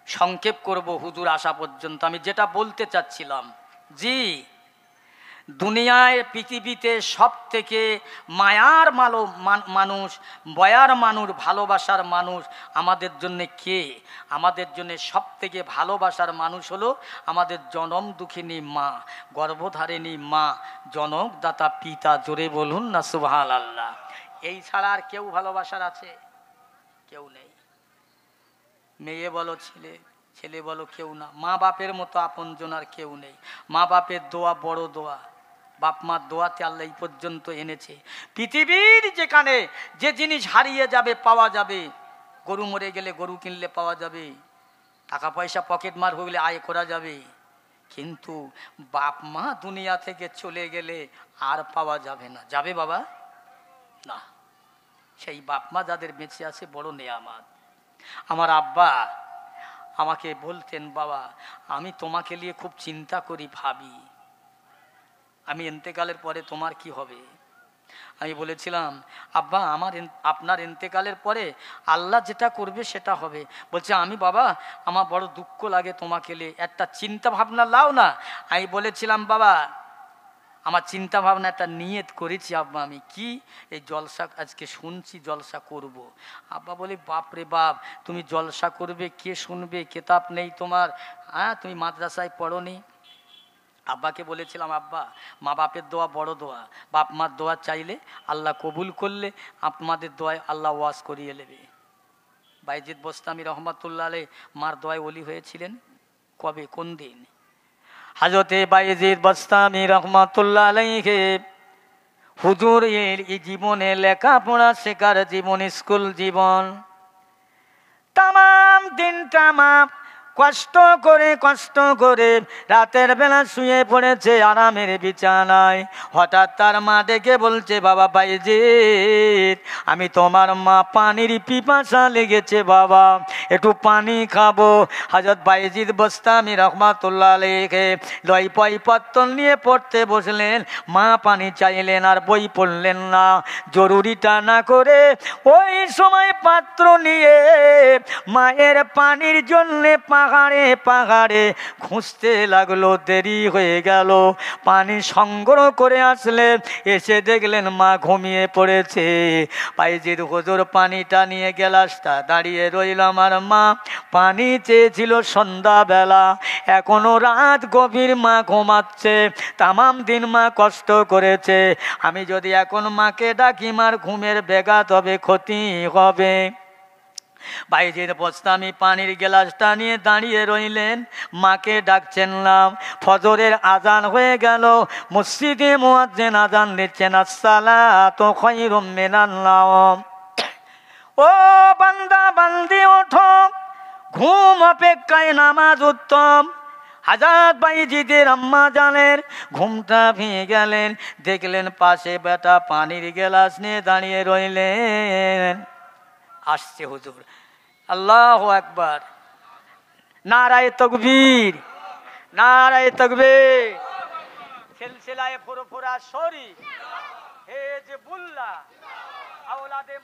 সংক্ষেপ করব হুজুর আসা পর্যন্ত। আমি যেটা বলতে চাচ্ছিলাম, জি, দুনিয়ায় পৃথিবীতে সব থেকে মায়ার মানুষ, বয়ার মানুষ, ভালোবাসার মানুষ আমাদের জন্যে কে? আমাদের জন্যে সব থেকে ভালোবাসার মানুষ হলো আমাদের জনম দুঃখিনী মা, গর্ভধারিণী মা, জনকদাতা পিতা। জোরে বলুন না সুবহানাল্লাহ। এই ছাড়া আর কেউ ভালোবাসার আছে? কেউ নেই। মেয়ে বলো, ছেলে বলো, কেউ না। মা বাপের মতো আপনজন আর কেউ নেই। মা বাপের দোয়া বড় দোয়া, বাপ মার দোয়াতে আল্লাহ এই পর্যন্ত এনেছে। পৃথিবীর যেখানে যে জিনিস হারিয়ে যাবে পাওয়া যাবে, গরু মরে গেলে গরু কিনলে পাওয়া যাবে, টাকা পয়সা পকেট মার হলে আয় করা যাবে, কিন্তু বাপ মা দুনিয়া থেকে চলে গেলে আর পাওয়া যাবে না। যাবে বাবা? না। সেই বাপ মা যাদের বেঁচে আছে বড় নেয়ামত। আমার আব্বা আমাকে বলতেন, বাবা আমি তোমাকে নিয়ে খুব চিন্তা করি, ভাবি আমি ইন্তেকালের পরে তোমার কি হবে। আমি বলেছিলাম, আব্বা আপনার ইন্তেকালের পরে আল্লাহ যেটা করবে সেটা হবে। বলছে, আমি বাবা আমার বড় দুঃখ লাগে তোমাকে নিয়ে, একটা চিন্তা ভাবনা লাও না। আমি বলেছিলাম, বাবা আমার চিন্তা ভাবনা একটা নিয়ত করেছি আব্বা। আমি কি? এই জলসা আজকে শুনছি, জলসা করব। আব্বা বলে, বাপ রে বাপ, তুমি জলসা করবে, কে শুনবে? কেতাব নেই তোমার, হ্যাঁ তুমি মাদ্রাসায় পড়োনি। আব্বাকে বলেছিলাম, আব্বা মা বাপের দোয়া বড় দোয়া, বাপ মার দোয়া চাইলে আল্লাহ কবুল করলে আপনাদের দোয়ায় আল্লাহ ওয়াজ করিয়ে নেবে। বাইজিদ বোস্তামি রহমাতুল্লাহ আলাইহি মার দোয়ায় ওলি হয়েছিলেন। কবে, কোন দিন? হযরতে বাইজিদ বোস্তামি রহমাতুল্লাহ আলাইহি হুজুর এই জীবনে লেখাপড়া শেখার জীবন, স্কুল জীবন, তামাম দিন তামাম কষ্ট করে রাতের বেলা শুয়ে পড়েছে আরামের বিছানায়। হঠাৎ তার মা ডেকে বলছে, বাবা বাইজিদ, আমি তোমার মা, পানির পিপাসা লেগেছে বাবা, একটু পানি খাবো। হযরত বাইজিদ বোস্তামি রহমাতুল্লাহ আলাইহি লয় বই পত্র নিয়ে পড়তে বসলেন। মা পানি চাইলেন আর বই পড়লেন না। জরুরিটা না করে ওই সময় পাত্র নিয়ে মায়ের পানির জন্যে পাহাড়ে পাহাড়ে খুঁজতে লাগলো, দেরি হয়ে গেল। পানি সংগ্রহ করে আসলেন, এসে দেখলেন মা ঘুমিয়ে পড়েছে। বাইজিদ হুজুর পানিটা নিয়ে গ্লাসটা দাঁড়িয়ে রইলাম, আর মা পানি চেয়েছিল সন্ধ্যাবেলা, এখনো রাত গভীর, মা ঘুমাচ্ছে। তামাম দিন মা কষ্ট করেছে, আমি যদি এখন মাকে ডাকি মার ঘুমের ব্যাঘাত হবে, ক্ষতি হবে। বাইজিদ বোস্তামি পানির গ্লাসটা নিয়ে দাঁড়িয়ে রইলেন, মাকে ডাকছেন নাম। ফজরের আজান হয়ে গেল, মসজিদে মুয়াজ্জিন আজান দিচ্ছেন, আসসালাতু খায়রুম মিনান নাওম। ও বান্দা বান্দি ওঠো, ঘুম অপেক্ষায় নামাজ উত্তম। হাজার বাইজিদের আম্মা জানের ঘুমটা ভেঙে গেলেন, দেখলেন পাশে বেটা পানির গ্লাস নিয়ে দাঁড়িয়ে রইলেন। আসছে হুজুর, আল্লাহু আকবার, নারায়ে তাকবীর, নারায়ে তাকবীর। সিলসিলায়ে ফুরফুরা শরীফ, হে যে বুল্লা আওলাদে